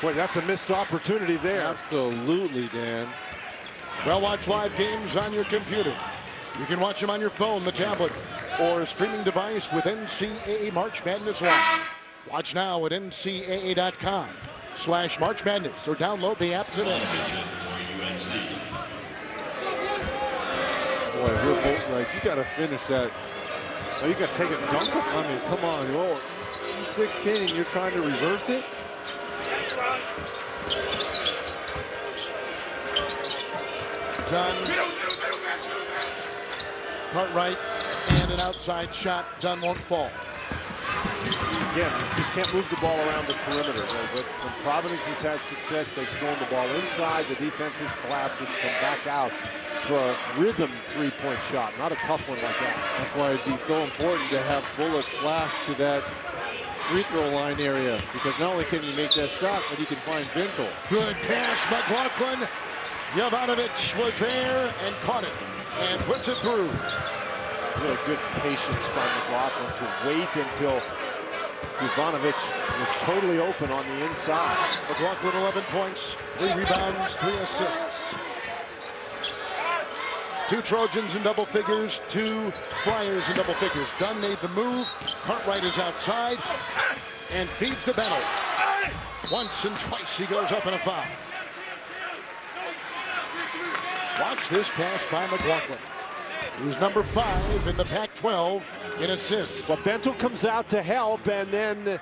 Boy, that's a missed opportunity there. Absolutely, Dan. Well, watch live games on your computer. You can watch them on your phone, the tablet, or a streaming device with NCAA March Madness Live. Watch now at ncaa.com/March Madness or download the app today. Boy, you're both right. You got to finish that. Oh, you got to take it and dunk it? I mean, come on. You're 16 and you're trying to reverse it? Dunn. Cartwright and an outside shot. Dunn won't fall. Again, you just can't move the ball around the perimeter. But when Providence has had success, they've thrown the ball inside. The defense has collapsed. It's come back out for a rhythm three-point shot, not a tough one like that. That's why it'd be so important to have Bullock flash to that free throw line area, because not only can he make that shot, but he can find Bentel. Good pass, McLaughlin. Jovanovic was there and caught it and puts it through. Really good patience by McLaughlin to wait until Jovanovic was totally open on the inside. McLaughlin 11 points, 3 rebounds, 3 assists. 2 Trojans in double figures, 2 Flyers in double figures. Dunn made the move. Cartwright is outside and feeds to Bentel. Once and twice he goes up in a foul. Watch this pass by McLaughlin, who's number 5 in the Pac-12 in assists. Well, Bentel comes out to help, and then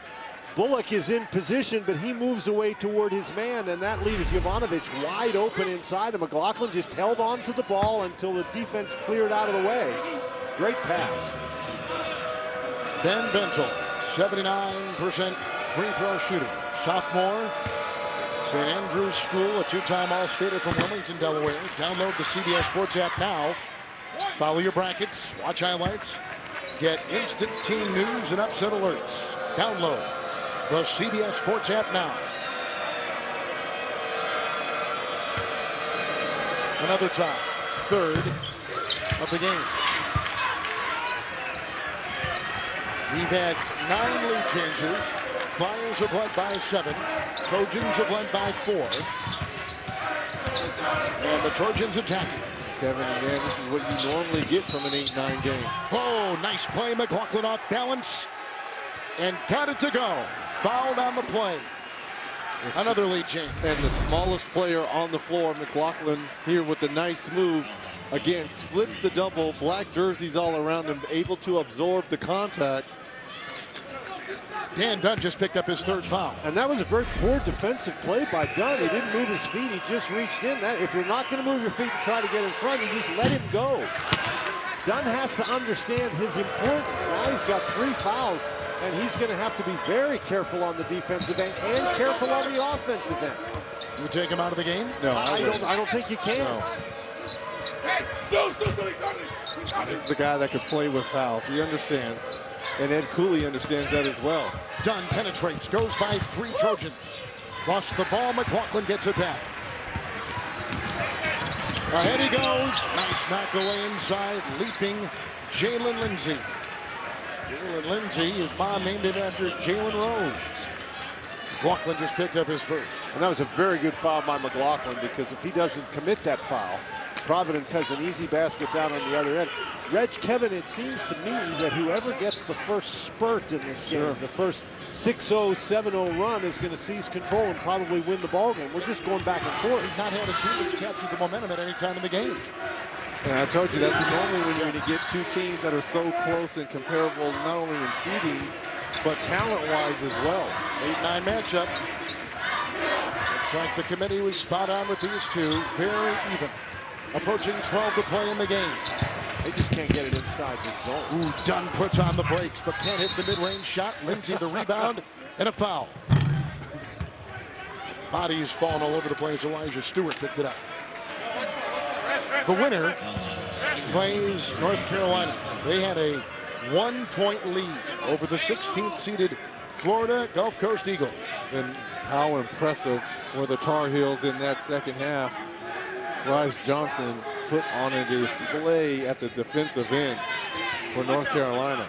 Bullock is in position, but he moves away toward his man, and that leaves Jovanovic wide open inside, and McLaughlin just held on to the ball until the defense cleared out of the way. Great pass. Ben Bentel, 79% free throw shooter. Sophomore, St. Andrews School, a two-time All-Stater from Wilmington, Delaware. Download the CBS Sports app now. Follow your brackets, watch highlights, get instant team news and upset alerts. Download the CBS Sports app now. Another tie, third of the game. We've had 9 lead changes. Friars have led by 7. Trojans have led by 4. And the Trojans attacking. Kevin, again, this is what you normally get from an 8-9 game. Oh, nice play. McLaughlin off balance and got it to go. Fouled on the play. Another lead change. And the smallest player on the floor, McLaughlin, here with the nice move. Again, splits the double, black jerseys all around him, able to absorb the contact. Dan Dunn just picked up his 3rd foul. And that was a very poor defensive play by Dunn. He didn't move his feet, he just reached in. If you're not going to move your feet and try to get in front, you just let him go. Dunn has to understand his importance. Now he's got 3 fouls, and he's going to have to be very careful on the defensive end and careful on the offensive end. You take him out of the game? No, I don't think you can. No. This is a guy that can play with fouls. He understands. And Ed Cooley understands that as well. Dunn penetrates, goes by 3 Trojans. Lost the ball, McLaughlin gets it back. Ahead he goes. Nice knock away inside, leaping Jalen Lindsey. Jalen Lindsey, his mom named him after Jalen Rose. McLaughlin just picked up his 1st. And that was a very good foul by McLaughlin, because if he doesn't commit that foul, Providence has an easy basket down on the other end. Reg, Kevin, it seems to me that whoever gets the first spurt in this game, the first 6-0, 7-0 run, is going to seize control and probably win the ball game. We're just going back and forth. We've not had a team that's captured the momentum at any time in the game. And I told you, that's normally when you're going to get 2 teams that are so close and comparable, not only in seedings, but talent-wise as well. 8-9 matchup. Looks like the committee was spot on with these two. Very even. Approaching 12 to play in the game. They just can't get it inside the zone. Ooh, Dunn puts on the brakes, but can't hit the mid-range shot. Lindsey the rebound, and a foul. Bodies falling all over the place. Elijah Stewart picked it up. The winner plays North Carolina. They had a 1-point lead over the 16th seeded Florida Gulf Coast Eagles. And how impressive were the Tar Heels in that second half. Rice Johnson put on a display at the defensive end for North Carolina.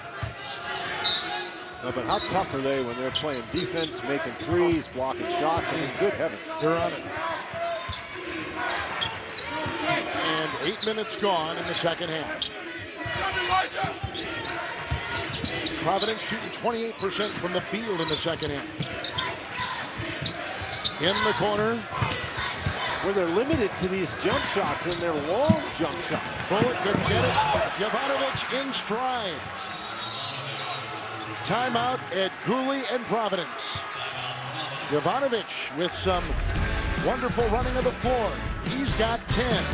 No, but how tough are they when they're playing defense, making threes, blocking shots? I mean, good heavens. They're on it. And 8 minutes gone in the second half. Providence shooting 28% from the field in the second half. In the corner. Where they're limited to these jump shots, and they're long jump shots. Bullock couldn't get it. Jovanovic in stride. Timeout at Cooley and Providence. Jovanovic with some wonderful running of the floor. He's got 10.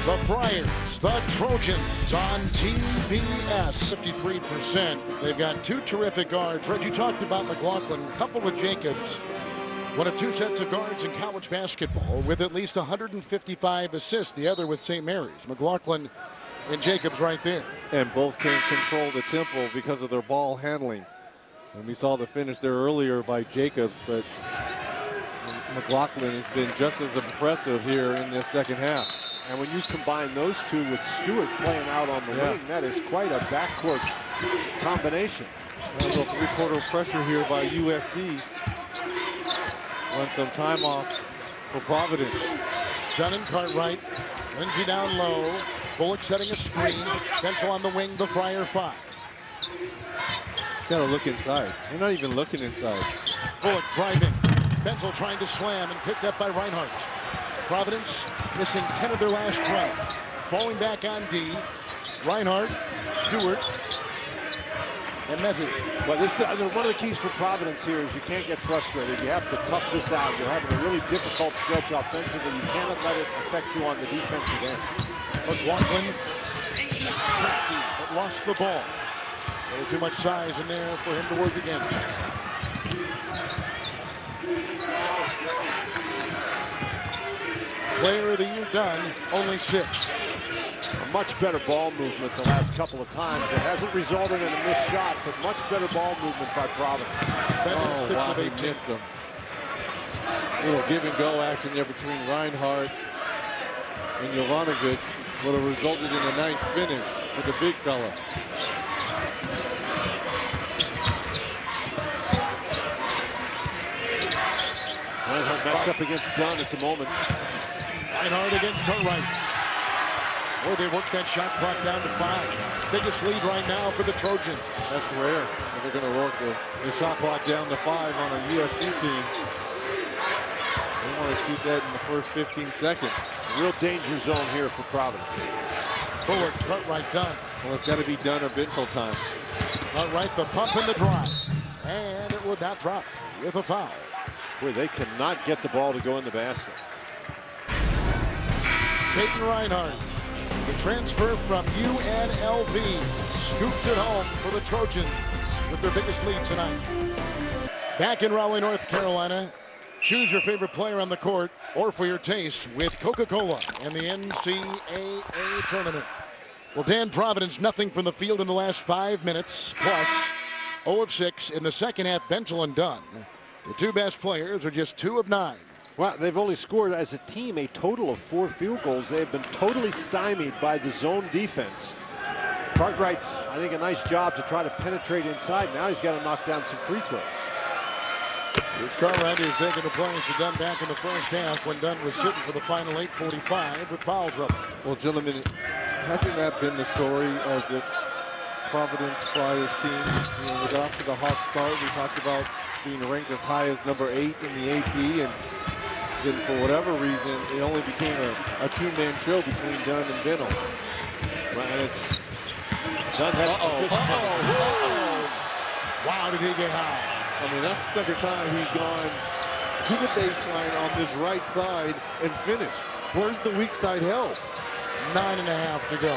The Friars, the Trojans on TBS. 53%. They've got 2 terrific guards. Red, you talked about McLaughlin, coupled with Jacobs. One of 2 sets of guards in college basketball with at least 155 assists. The other with St. Mary's. McLaughlin and Jacobs right there. And both can control the tempo because of their ball handling. And we saw the finish there earlier by Jacobs, but McLaughlin has been just as impressive here in this second half. And when you combine those 2 with Stewart playing out on the wing, that is quite a backcourt combination. A little 3-quarter pressure here by USC. Run some time off for Providence. Dunn and Cartwright. Lindsey down low. Bullock setting a screen. Bentel on the wing, the Friar 5. Gotta look inside. They're not even looking inside. Bullock driving. Bentel trying to slam and picked up by Reinhardt. Providence missing 10 of their last 12. Falling back on D. Reinhardt, Stewart, and Mehdi. But this is one of the keys for Providence here is you can't get frustrated. You have to tough this out. You're having a really difficult stretch offensively. You cannot let it affect you on the defensive end. McLaughlin, crafty, but lost the ball. A little too much size in there for him to work against. Player of the year done, only 6. A much better ball movement the last couple of times. It hasn't resulted in a missed shot, but much better ball movement by Providence. Oh, wow, he missed him. Little give and go action there between Reinhardt and Jovanovic would have resulted in a nice finish with the big fella. Reinhardt matched up against Dunn at the moment. Reinhardt against Cartwright. Boy, they worked that shot clock down to 5. Biggest lead right now for the Trojans. That's rare. They're going to work the shot clock down to 5 on a USC team. They want to shoot that in the first 15 seconds. Real danger zone here for Providence. Forward, Cartwright done. Well, it's got to be done or Bintel time. Cartwright, the pump and the drive. And it would not drop with a foul. Boy, they cannot get the ball to go in the basket. Peyton Reinhardt, the transfer from UNLV, scoops it home for the Trojans with their biggest lead tonight. Back in Raleigh, North Carolina, choose your favorite player on the court or for your taste with Coca-Cola and the NCAA Tournament. Well, Dan, Providence, nothing from the field in the last 5 minutes, plus 0 of 6 in the second half. Bentel and Dunn, the 2 best players, are just 2 of 9. Well, they've only scored as a team a total of 4 field goals. They have been totally stymied by the zone defense. Cartwright, I think, a nice job to try to penetrate inside. Now he's got to knock down some free throws. Here's Cartwright, who's taking the place to Dunn back in the first half when Dunn was sitting for the final 8:45 with foul trouble. Well, gentlemen, hasn't that been the story of this Providence Friars team? You know, we got off to the hot start. We talked about being ranked as high as number 8 in the AP, and then for whatever reason, it only became a 2-man show between Dunn and Bentel. And it's Dunn had Wow, did he get high? I mean, that's the second time he's gone to the baseline on this right side and finished. Where's the weak side help? 9.5 to go.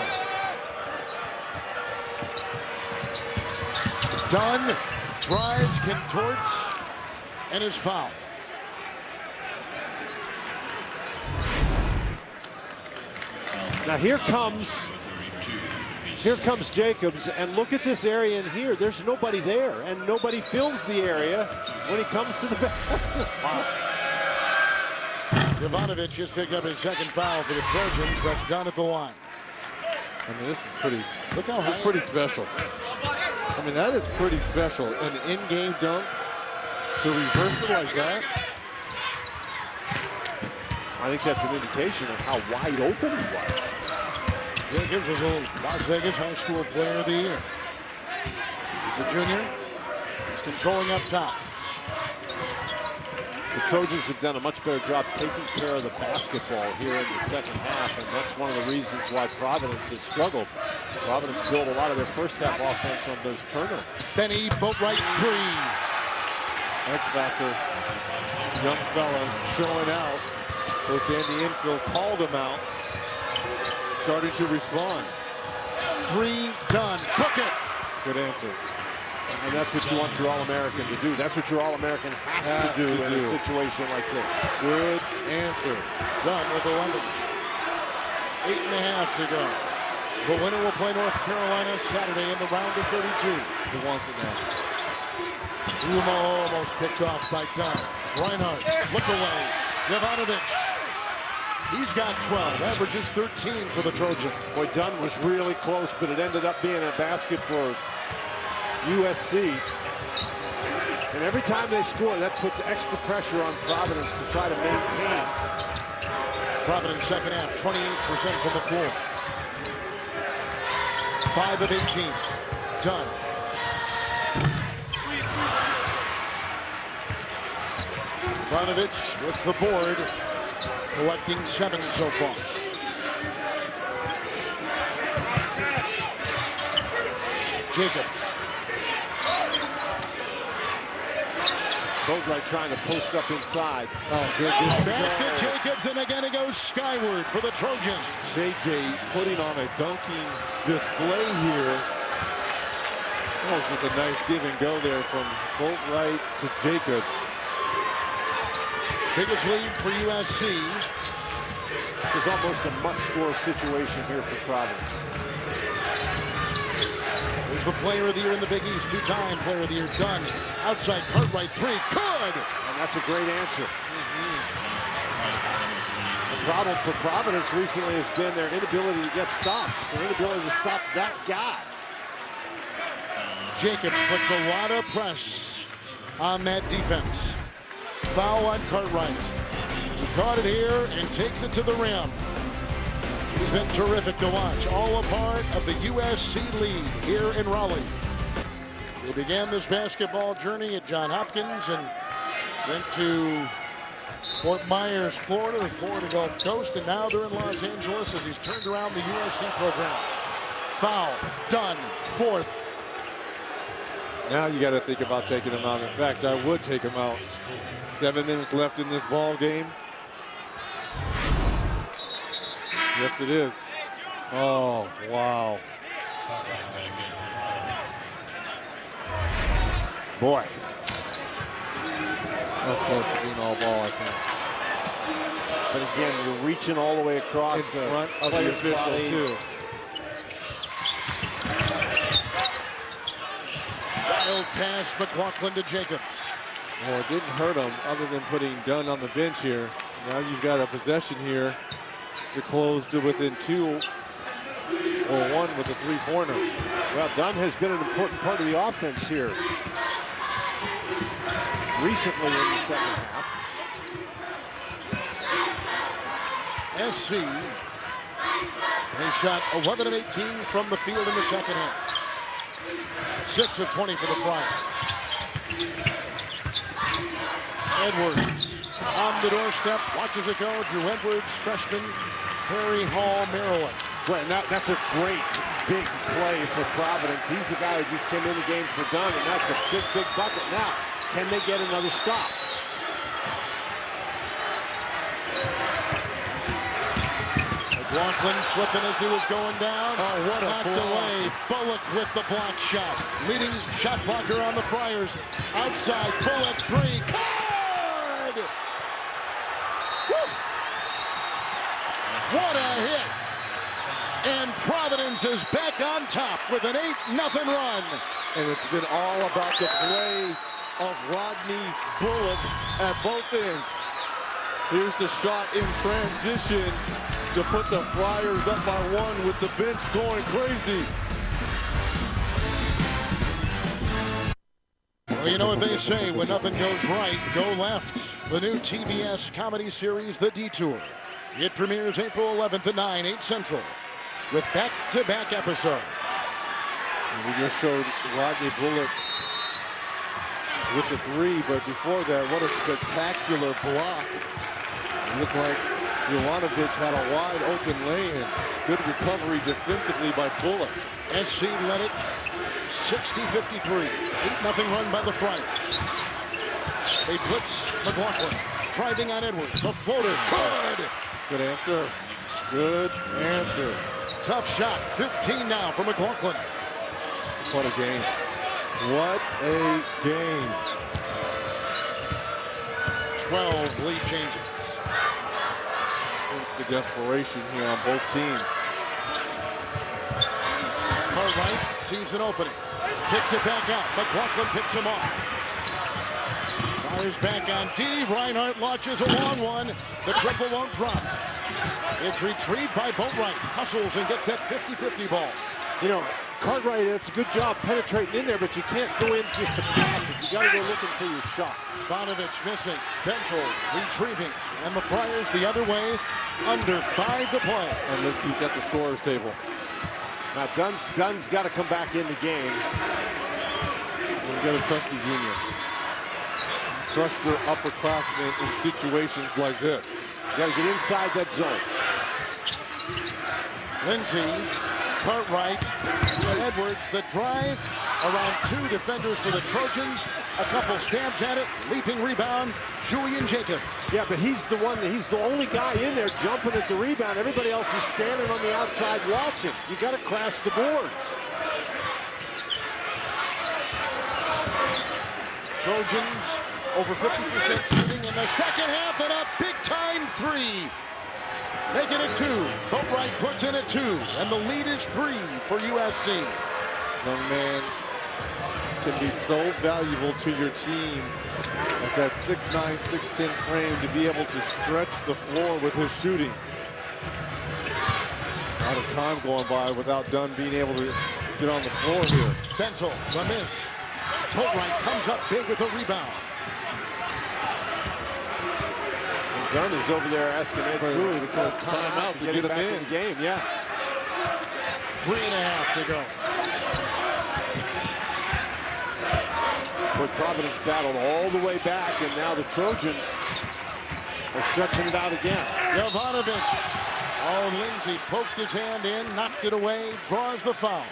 Dunn drives, contorts, and is fouled. Now here comes Jacobs, and look at this area in here. There's nobody there, and nobody fills the area when he comes to the basket. Wow. Jovanovic just picked up his second foul for the Trojans. That's done at the line. I mean, this is pretty. Look how high. It's pretty special. I mean, that is pretty special. An in-game dunk to reverse it like that. I think that's an indication of how wide open he was. Jacobs was a Las Vegas High School Player of the Year. He's a junior. He's controlling up top. The Trojans have done a much better job taking care of the basketball here in the second half, and that's one of the reasons why Providence has struggled. Providence built a lot of their first half offense on those turnovers. Benny, boat right 3. X factor. Young fella showing out. Coach Andy Enfield called him out. Starting to respond. 3 done. Cook it. Good answer. And that's what you want your All-American to do. That's what your All-American has to do in a situation like this. Good answer. Done with 11. 8.5 to go. The winner will play North Carolina Saturday in the round of 32. Who wants it now? Uma almost picked off by Dunn. Reinhardt, look away. Jovanovic. He's got 12, averages 13 for the Trojans. Boy, Dunn was really close, but it ended up being a basket for USC. And every time they score, that puts extra pressure on Providence to try to maintain. Providence second half, 28% from the floor. 5 of 18. Dunn. Ivanovic with the board, collecting 7 so far. Jacobs. Boatwright trying to post up inside. Oh, good. Back to Jacobs, and again it goes skyward for the Trojans. JJ putting on a dunking display here. That was just a nice give and go there from Boatwright to Jacobs. Biggest lead for USC. It's almost a must-score situation here for Providence. There's the player of the year in the Big East, two-time player of the year, Dunn. Outside, Cartwright, three, good! And that's a great answer. The problem for Providence recently has been their inability to get stops, their inability to stop that guy. Jacobs puts a lot of press on that defense. Foul on Cartwright. He caught it here and takes it to the rim. He's been terrific to watch. All a part of the USC lead here in Raleigh. They began this basketball journey at Johns Hopkins and went to Fort Myers, Florida, the Florida Gulf Coast, and now they're in Los Angeles as he's turned around the USC program. Foul, done, fourth. Now you got to think about taking him out. In fact, I would take him out. 7 minutes left in this ball game. Yes, it is. Oh, wow. Boy. That's close to being all ball, I think. But again, you're reaching all the way across In front of the official, body. too. Wild pass, McLaughlin to Jacobs. Well, it didn't hurt him other than putting Dunn on the bench here. Now you've got a possession here to close to within 2 or 1 with a three-pointer. Well, Dunn has been an important part of the offense here recently in the second half. SC has shot 11 of 18 from the field in the second half. 6 of 20 for the Friars. Edwards on the doorstep, watches it go. Drew Edwards, freshman, Harry Hall, Maryland. Right, and that's a great big play for Providence. He's the guy who just came in the game for Dunn, and that's a big, big bucket. Now, can they get another stop? McLaughlin slipping as he was going down. Oh, what a knocked block. away. Bullock with the block shot. Leading shot blocker on the Friars. Outside, Bullock, three. Good! Woo! What a hit! And Providence is back on top with an 8-0 run. And it's been all about the play of Rodney Bullock at both ends. Here's the shot in transition to put the Flyers up by 1 with the bench going crazy. Well, you know what they say, when nothing goes right, go left. The new TBS comedy series, The Detour. It premieres April 11th at 9, 8 Central, with back-to-back episodes. And we just showed Rodney Bullock with the 3, but before that, what a spectacular block. It looked like Jovanovic had a wide open lane. Good recovery defensively by Bullock. SC led it 60-53. 8-0 run by the Friars. They blitz McLaughlin. Driving on Edwards. A floater. Good. Good answer. Good answer. Tough shot. 15 now for McLaughlin. What a game. What a game. 12 lead changes. The desperation here on both teams. Cartwright sees an opening. Kicks it back out. McLaughlin picks him off. Fires back on D. Reinhardt launches a long one. The triple won't drop. It's retrieved by Boatwright. Hustles and gets that 50-50 ball. You know, Cartwright, it's a good job penetrating in there, but you can't go in just to pass it. You got to go looking for your shot. Bonovich missing. Benchel retrieving. And the Friars the other way. Under 5 to play. And looks, he's at the scorer's table. Now Dunn's got to come back in the game. We got to trust the junior. Trust your upperclassmen in situations like this. You got to get inside that zone. Lindsay, Cartwright, Edwards, the drive, around 2 defenders for the Trojans. A couple stabs at it, leaping rebound, Julian Jacobs. Yeah, but he's the only guy in there jumping at the rebound. Everybody else is standing on the outside watching. You got to crash the boards. Trojans over 50% shooting in the second half, and a big-time 3. Making it 2. Boatwright puts in at 2, and the lead is 3 for USC. Young man can be so valuable to your team at that 6'9", 6'10" frame to be able to stretch the floor with his shooting. A lot of time going by without Dunn being able to get on the floor here. Benzel, the miss. Boatwright comes up big with a rebound. Dunn is over there asking Ed Cooley to call timeout to get him back in the game. Yeah. 3.5 to go. Boy, Providence battled all the way back, and now the Trojans are stretching it out again. Jovanovic. Oh, Lindsay poked his hand in, knocked it away, draws the foul.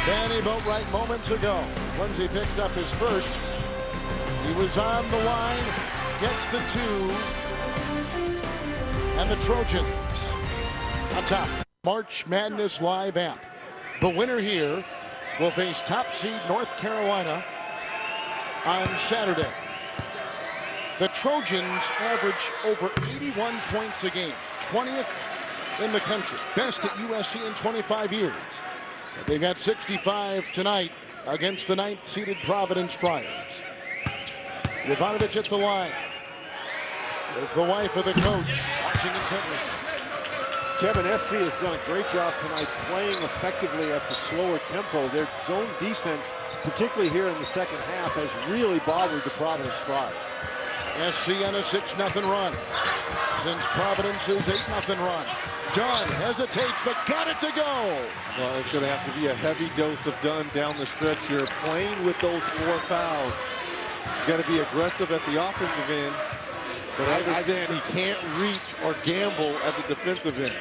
Danny Boatwright moments ago. Lindsay picks up his first. He was on the line, gets the 2, and the Trojans on top. March Madness Live app. The winner here will face top seed North Carolina on Saturday. The Trojans average over 81 points a game, 20th in the country, best at USC in 25 years. They got 65 tonight against the 9th seeded Providence Friars. Jovanovic at the line with the wife of the coach watching intently. Kevin, SC has done a great job tonight playing effectively at the slower tempo. Their zone defense, particularly here in the second half, has really bothered the Providence Friars. SC on a 6-0 run since Providence's 8-0 run. Dunn hesitates, but got it to go. Well, it's going to have to be a heavy dose of Dunn down the stretch here, playing with those 4 fouls. He's got to be aggressive at the offensive end, but I understand he can't reach or gamble at the defensive end.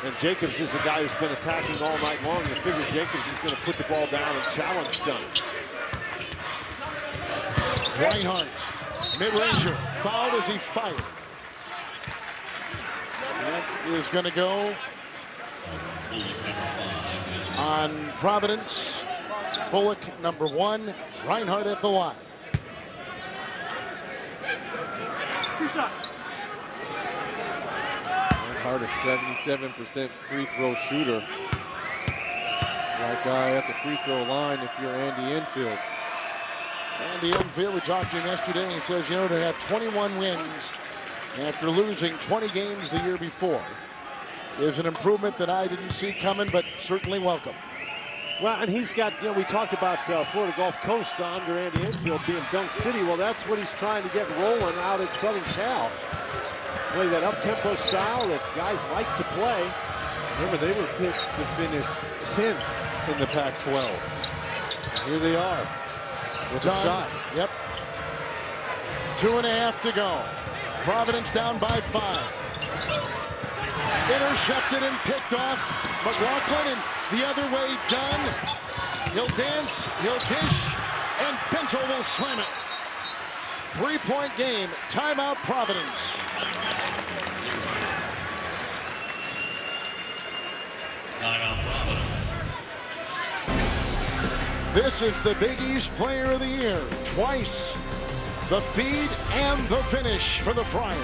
And Jacobs is a guy who's been attacking all night long. You figure Jacobs is going to put the ball down and challenge Dunn. Reinhardt, mid-ranger, fouled as he fired. That is going to go on Providence. Bullock, number 1. Reinhardt at the line. Reinhardt, a 77% free throw shooter. Right guy at the free throw line if you're Andy Enfield. Andy Enfield, we talked to him yesterday, and he says, you know, to have 21 wins after losing 20 games the year before is an improvement that I didn't see coming, but certainly welcome. Well, and he's got, you know, we talked about Florida Gulf Coast under Andy Enfield being Dunk City. Well, that's what he's trying to get rolling out at Southern Cal. Play that up-tempo style that guys like to play. Remember, they were picked to finish 10th in the Pac-12. Here they are with a shot. Yep. 2.5 to go. Providence down by 5. Intercepted and picked off. McLaughlin, and the other way, Dunn. He'll dance, he'll dish, and Bento will slam it. 3-point game. Timeout, Providence. Timeout, Providence. This is the Big East Player of the Year. Twice. The feed and the finish for the Friars.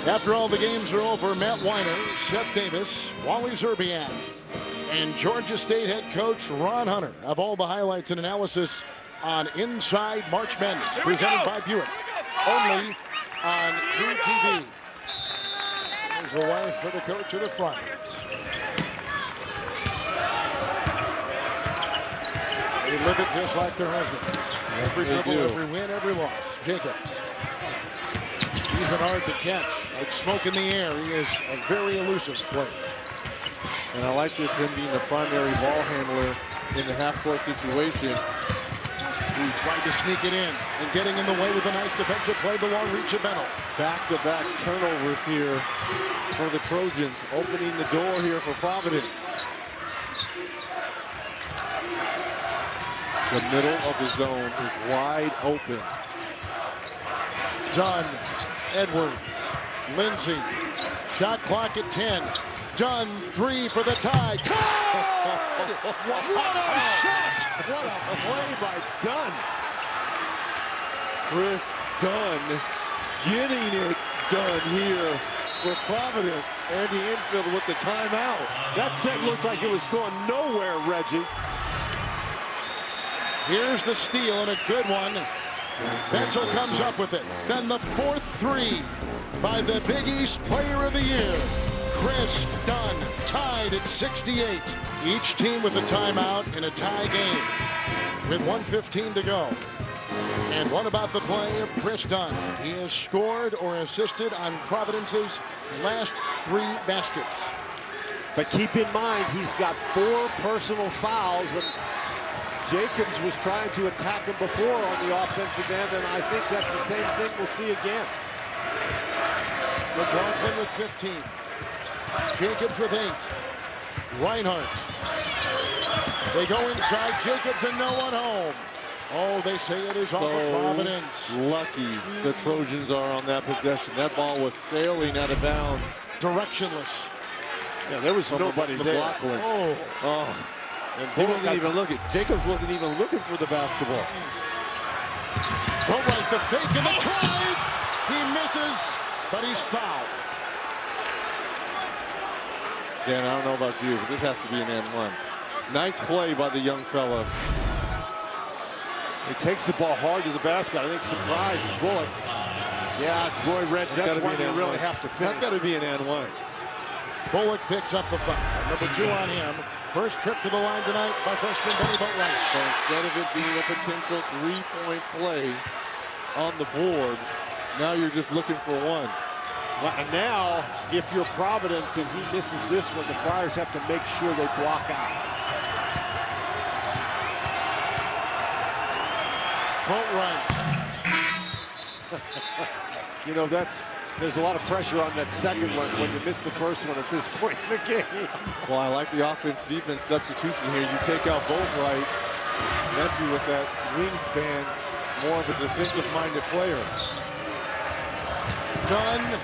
After all the games are over, Matt Weiner, Seth Davis, Wally Zerbiak, and Georgia State head coach Ron Hunter have all the highlights and analysis on Inside March Madness, presented by Buick, only on True TV. is the wife for the coach of the Friars. They live it just like their husbands. Every dribble, every win, every loss. Jacobs. He's been hard to catch, like smoke in the air. He is a very elusive player. And I like this, him being the primary ball handler in the half-court situation. He tried to sneak it in and getting in the way with a nice defensive play. The long reach of Bentel. Back-to-back turnovers here for the Trojans, opening the door here for Providence. The middle of the zone is wide open. Dunn, Edwards, Lindsay. Shot clock at 10. Dunn, 3 for the tie. What a shot! What a play by Dunn. Chris Dunn getting it done here for Providence. Andy Enfield with the timeout. That set looked like it was going nowhere, Reggie. Here's the steal and a good one. Bentel comes up with it. Then the 4th 3 by the Big East Player of the Year, Chris Dunn, tied at 68. Each team with a timeout in a tie game with 1:15 to go. And what about the play of Chris Dunn? He has scored or assisted on Providence's last 3 baskets. But keep in mind, he's got 4 personal fouls, and Jacobs was trying to attack him before on the offensive end, and I think that's the same thing we'll see again. McLaughlin with 15. Jacobs with 8. Reinhardt. They go inside. Jacobs and no one home. Oh, they say it is off of Providence. Lucky the Trojans are on that possession. That ball was sailing out of bounds. Directionless. Yeah, there was nobody there. McLaughlin. Oh. And he wasn't even looking. Jacobs wasn't even looking for the basketball. Boatwright, the fake and the drive. He misses, but he's fouled. Dan, I don't know about you, but this has to be an and one. Nice play by the young fella. He takes the ball hard to the basket. I think surprise Bullock. Yeah, boy, Reg, that's one you really have to finish. That's got to be an and one. Bullock picks up the foul. Number 2 on him. First trip to the line tonight by freshman Benny Boatwright. So instead of it being a potential 3-point play on the board, now you're just looking for one. Well, and now, if you're Providence and he misses this one, the Friars have to make sure they block out. Boatwright. You know, there's a lot of pressure on that second one when you miss the first one at this point in the game. Well, I like the offense-defense substitution here. You take out Boatwright, Metru with that wingspan, more of a defensive-minded player. Dunn.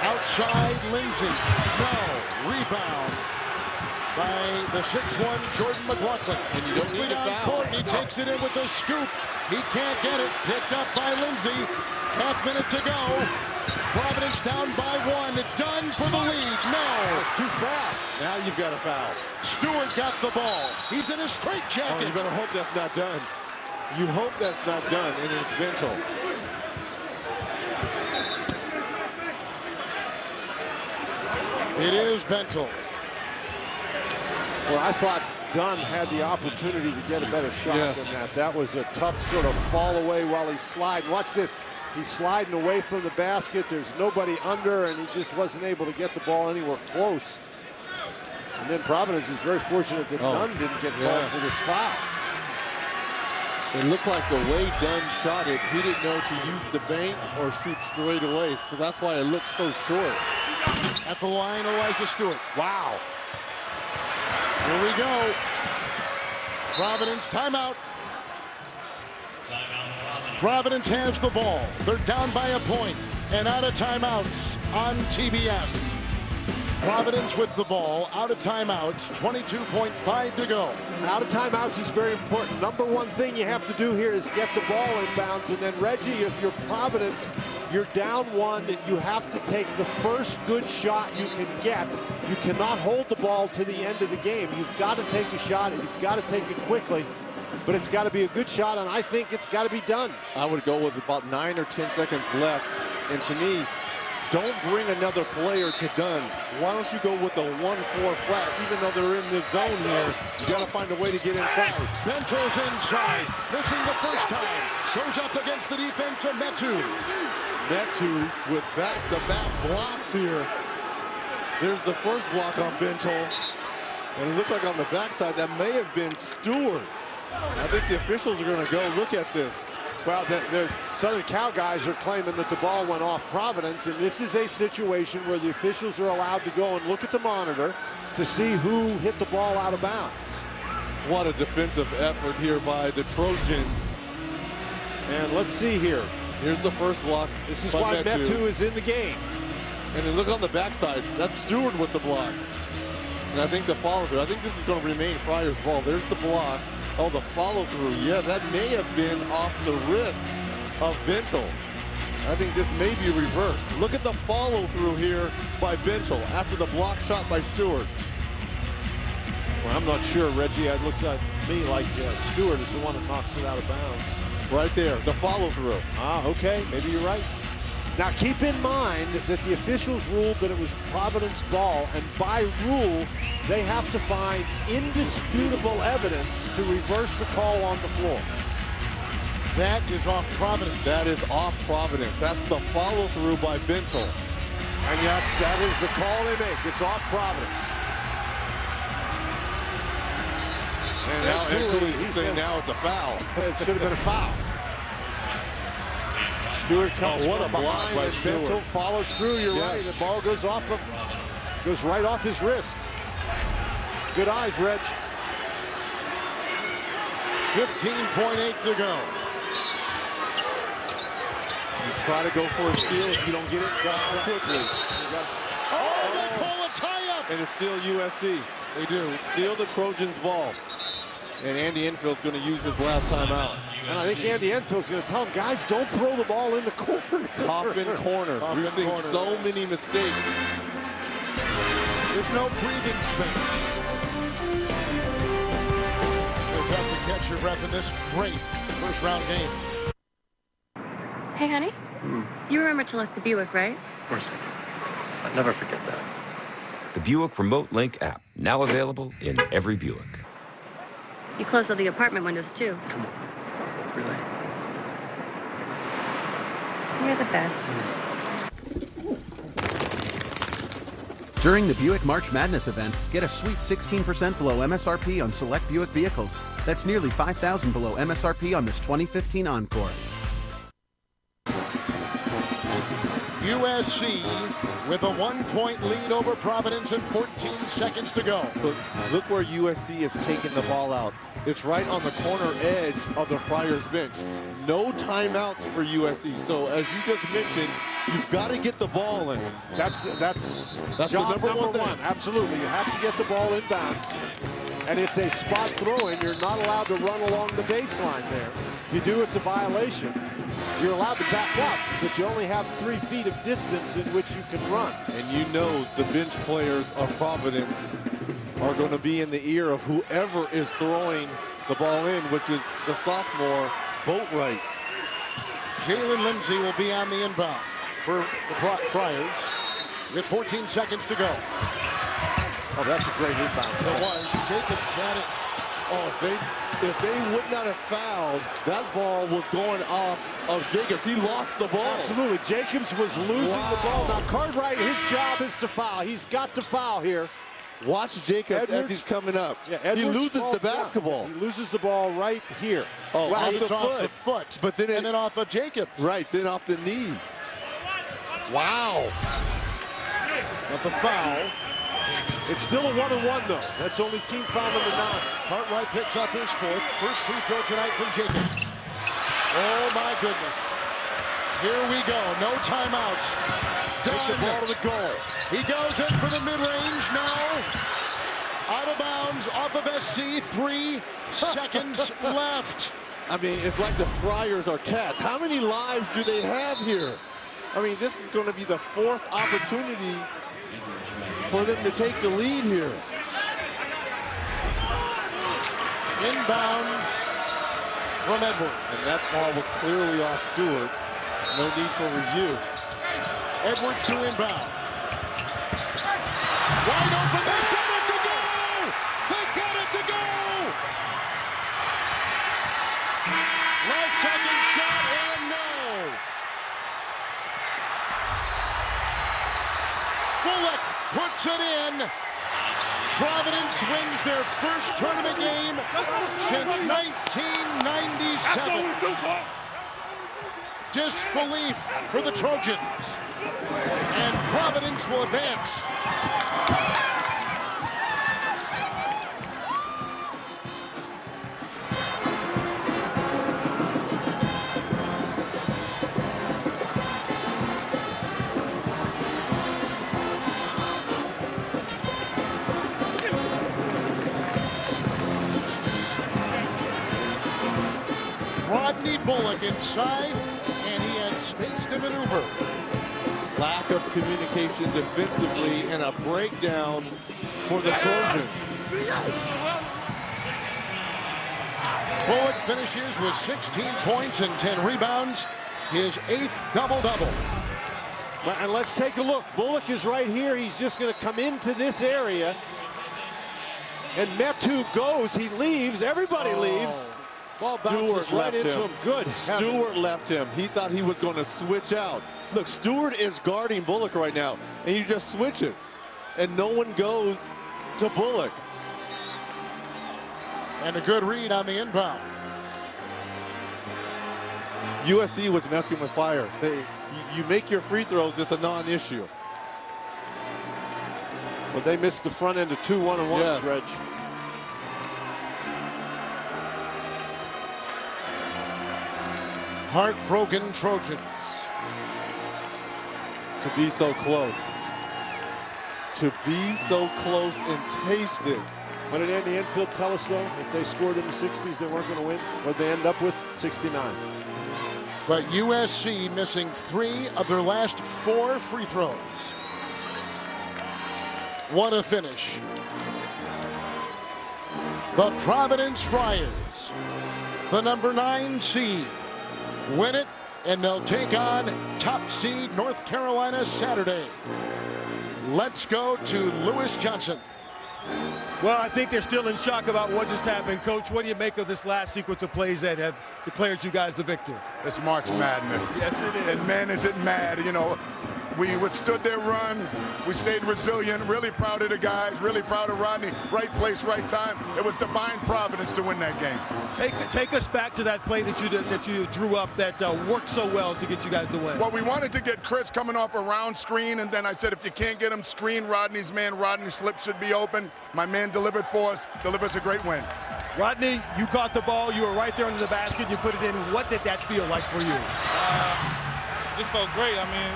Outside Lindsay. No. Rebound by the 6'1" Jordan McLaughlin. And you don't need a foul. Court. He takes it in with the scoop. He can't get it. Picked up by Lindsay. Half-minute to go. Providence down by 1. Dunn for the lead. No. It's too fast. Now you've got a foul. Stewart got the ball. He's in a straitjacket. Oh, you better hope that's not done. You hope that's not done, and it's Bentel. It is Bentel. Well, I thought Dunn had the opportunity to get a better shot than that. That was a tough sort of fall away while he's sliding. Watch this. He's sliding away from the basket. There's nobody under, and he just wasn't able to get the ball anywhere close. And then Providence is very fortunate that Dunn didn't get called for this foul. It looked like the way Dunn shot it, he didn't know to use the bank or shoot straight away. So that's why it looked so short. At the line, Elijah Stewart. Wow. Here we go. Providence timeout. Providence has the ball. They're down by a point and out of timeouts on TBS. Providence with the ball, out of timeouts, 22.5 to go. Out of timeouts is very important. Number one thing you have to do here is get the ball inbounds. And then, Reggie, if you're Providence, you're down 1. You have to take the first good shot you can get. You cannot hold the ball to the end of the game. You've got to take a shot, and you've got to take it quickly. But it's got to be a good shot, and I think it's got to be done. I would go with about 9 or 10 seconds left. And to me, Don't bring another player to Dunn. Why don't you go with a 1-4 flat? Even though they're in this zone here, you got to find a way to get inside. Bentel's inside, missing the first time. Goes up against the defense of Metu. Metu with back-to-back blocks here. There's the first block on Bentel. And it looked like on the backside, that may have been Stewart. I think the officials are going to go look at this. Well, the Southern Cal guys are claiming that the ball went off Providence, and this is a situation where the officials are allowed to go and look at the monitor to see who hit the ball out of bounds. What a defensive effort here by the Trojans. And let's see here. Here's the first block. This is why Metu is in the game. And then look on the backside. That's Stewart with the block. And I think the follow-through. I think this is going to remain Friars' ball. There's the block. Oh, the follow-through. Yeah, that may have been off the wrist of Bentel. I think this may be reversed. Look at the follow-through here by Bentel after the block shot by Stewart. Well, I'm not sure, Reggie. It looked at me like Stewart is the one that knocks it out of bounds. Right there, the follow-through. Ah, okay. Maybe you're right. Now, keep in mind that the officials ruled that it was Providence ball, and by rule, they have to find indisputable evidence to reverse the call on the floor. That is off Providence. That is off Providence. That's the follow-through by Bentel. And that is the call they make. It's off Providence. And now he's saying now it's a foul. It should have been a foul. Stewart comes what a from block behind by and Stewart. Bentel follows through. You're right. The ball goes right off his wrist. Good eyes, Reg. 15.8 to go. You try to go for a steal. If you don't get it, drop quickly. Oh, they call a tie-up. And it's still USC. They do. Steal the Trojans' ball. And Andy Enfield's going to use his last time out. And I think Andy Enfield's going to tell him, guys, don't throw the ball in the corner. Coffin corner. Coffin We've seen corner. so many mistakes. There's no breathing space. So tough to catch your breath in this great first-round game. Hey, honey. You remember to lock the Buick, right? Of course I do. I'll never forget that. The Buick Remote Link app, now available in every Buick. You closed all the apartment windows, too. Come on. Really? You're the best. During the Buick March Madness event, get a sweet 16% below MSRP on select Buick vehicles. That's nearly $5,000 below MSRP on this 2015 Encore. USC with a 1-point lead over Providence and 14 seconds to go. Look where USC is taking the ball out. It's right on the corner edge of the Friars bench. No timeouts for USC. So as you just mentioned, you've got to get the ball in. That's the job number one thing. Absolutely. You have to get the ball inbounds. And it's a spot throw-in. You're not allowed to run along the baseline there. If you do, it's a violation. You're allowed to back up, but you only have 3 feet of distance in which you can run. And you know the bench players of Providence are going to be in the ear of whoever is throwing the ball in, which is the sophomore Boatwright. Jalen Lindsay will be on the inbound for the Friars with 14 seconds to go. Oh, that's a great inbound. It was. Jacobs had it. Oh, if they would not have fouled, that ball was going off of Jacobs. He lost the ball. Absolutely. Jacobs was losing the ball. Now, Cartwright, his job is to foul. He's got to foul here. Watch Jacobs as he's coming up. Yeah, he loses the basketball. He loses the ball right here. Oh, Well, off it's the off foot. the foot. But then and then off of Jacobs. Right, then off the knee. Wow. But the foul. It's still a 1-on-1, though. That's only team foul number 9. Cartwright picks up his 4th. First free throw tonight from Jacobs. Oh, my goodness. Here we go. No timeouts. Takes the ball to the goal. He goes in for the mid-range now. Out of bounds, off of SC. 3 seconds left. I mean, it's like the Friars are cats. How many lives do they have here? I mean, this is going to be the 4th opportunity for them to take the lead here. Inbound from Edwards. And that ball was clearly off Stewart. No need for review. Edwards to inbound. Wide open, they got it to go! They got it to go! Last second shot and no! Bullock puts it in. Providence wins their first tournament game since 1997. Disbelief for the Trojans. And Providence will advance. Rodney Bullock inside, and he had space to maneuver. Lack of communication defensively and a breakdown for the Trojans. Bullock finishes with 16 points and 10 rebounds, his 8th double-double. And let's take a look. Bullock is right here. He's just going to come into this area. And Metu goes. He leaves. Everybody leaves. Ball bounces right into him. Good. Stewart left him. He thought he was going to switch out. Look, Stewart is guarding Bullock right now, and he just switches. And no one goes to Bullock. And a good read on the inbound. USC was messing with fire. You make your free throws, it's a non-issue. But they missed the front end of 2 1-on-1s, yes. Reg. Heartbroken Trojans. To be so close. To be so close and taste it. What did Andy Enfield tell us, though? If they scored in the 60s, they weren't going to win. What they end up with? 69. But USC missing 3 of their last 4 free throws. What a finish. The Providence Friars, the number 9 seed, win it, and they'll take on top seed North Carolina Saturday. Let's go to Lewis Johnson. Well, I think they're still in shock about what just happened. Coach, what do you make of this last sequence of plays that have declared you guys the victor? It's March Madness. Yes, it is. And man, is it mad. You know, we withstood their run. We stayed resilient. Really proud of the guys. Really proud of Rodney. Right place, right time. It was divine providence to win that game. Take us back to that play that you drew up that worked so well to get you guys the win. Well, we wanted to get Chris coming off a round screen, and then I said, if you can't get him, screen Rodney's man. Rodney's slip should be open. My man delivered for us. Delivers a great win. Rodney, you caught the ball. You were right there under the basket. And you put it in. What did that feel like for you? Just felt great. I mean,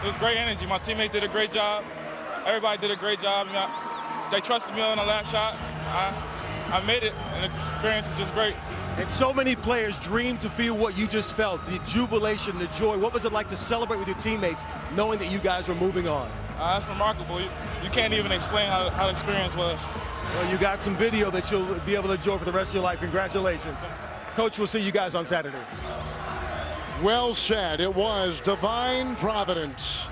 it was great energy. My teammates did a great job. Everybody did a great job. You know, they trusted me on the last shot. I made it, and the experience was just great. And so many players dream to feel what you just felt, the jubilation, the joy. What was it like to celebrate with your teammates, knowing that you guys were moving on? That's remarkable. You can't even explain how the experience was. Well, you got some video that you'll be able to enjoy for the rest of your life. Congratulations. Coach, we'll see you guys on Saturday. Well said. It was divine providence.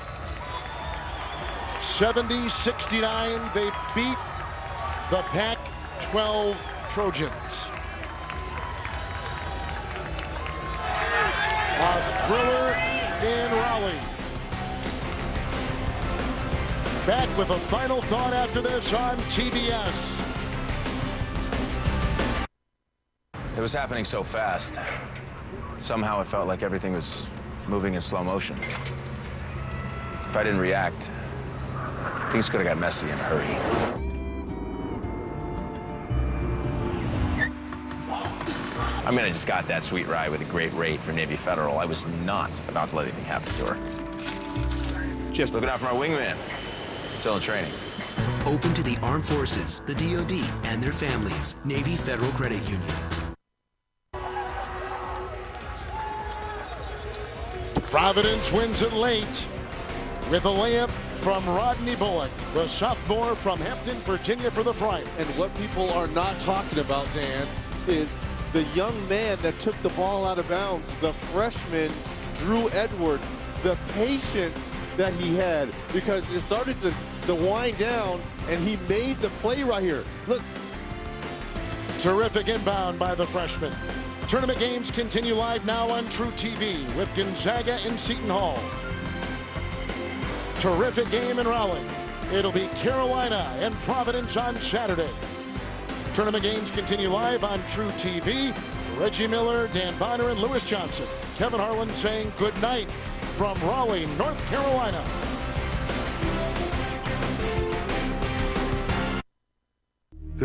70-69. They beat the Pac-12 Trojans. A thriller in Raleigh. Back with a final thought after this on TBS. It was happening so fast. Somehow it felt like everything was moving in slow motion. If I didn't react, things could have got messy in a hurry. I mean, I just got that sweet ride with a great rate for Navy Federal. I was not about to let anything happen to her. Just looking out for my wingman. Still in training. Open to the armed forces, the DoD, and their families. Navy Federal Credit Union. Providence wins it late with a layup from Rodney Bullock, the sophomore from Hampton, Virginia for the Friars. And what people are not talking about, Dan, is the young man that took the ball out of bounds, the freshman, Drew Edwards, the patience that he had, because it started to wind down, and he made the play right here. Look. Terrific inbound by the freshman. Tournament games continue live now on True TV with Gonzaga and Seton Hall. Terrific game in Raleigh. It'll be Carolina and Providence on Saturday. Tournament games continue live on True TV. For Reggie Miller, Dan Bonner, and Lewis Johnson, Kevin Harlan saying good night from Raleigh, North Carolina.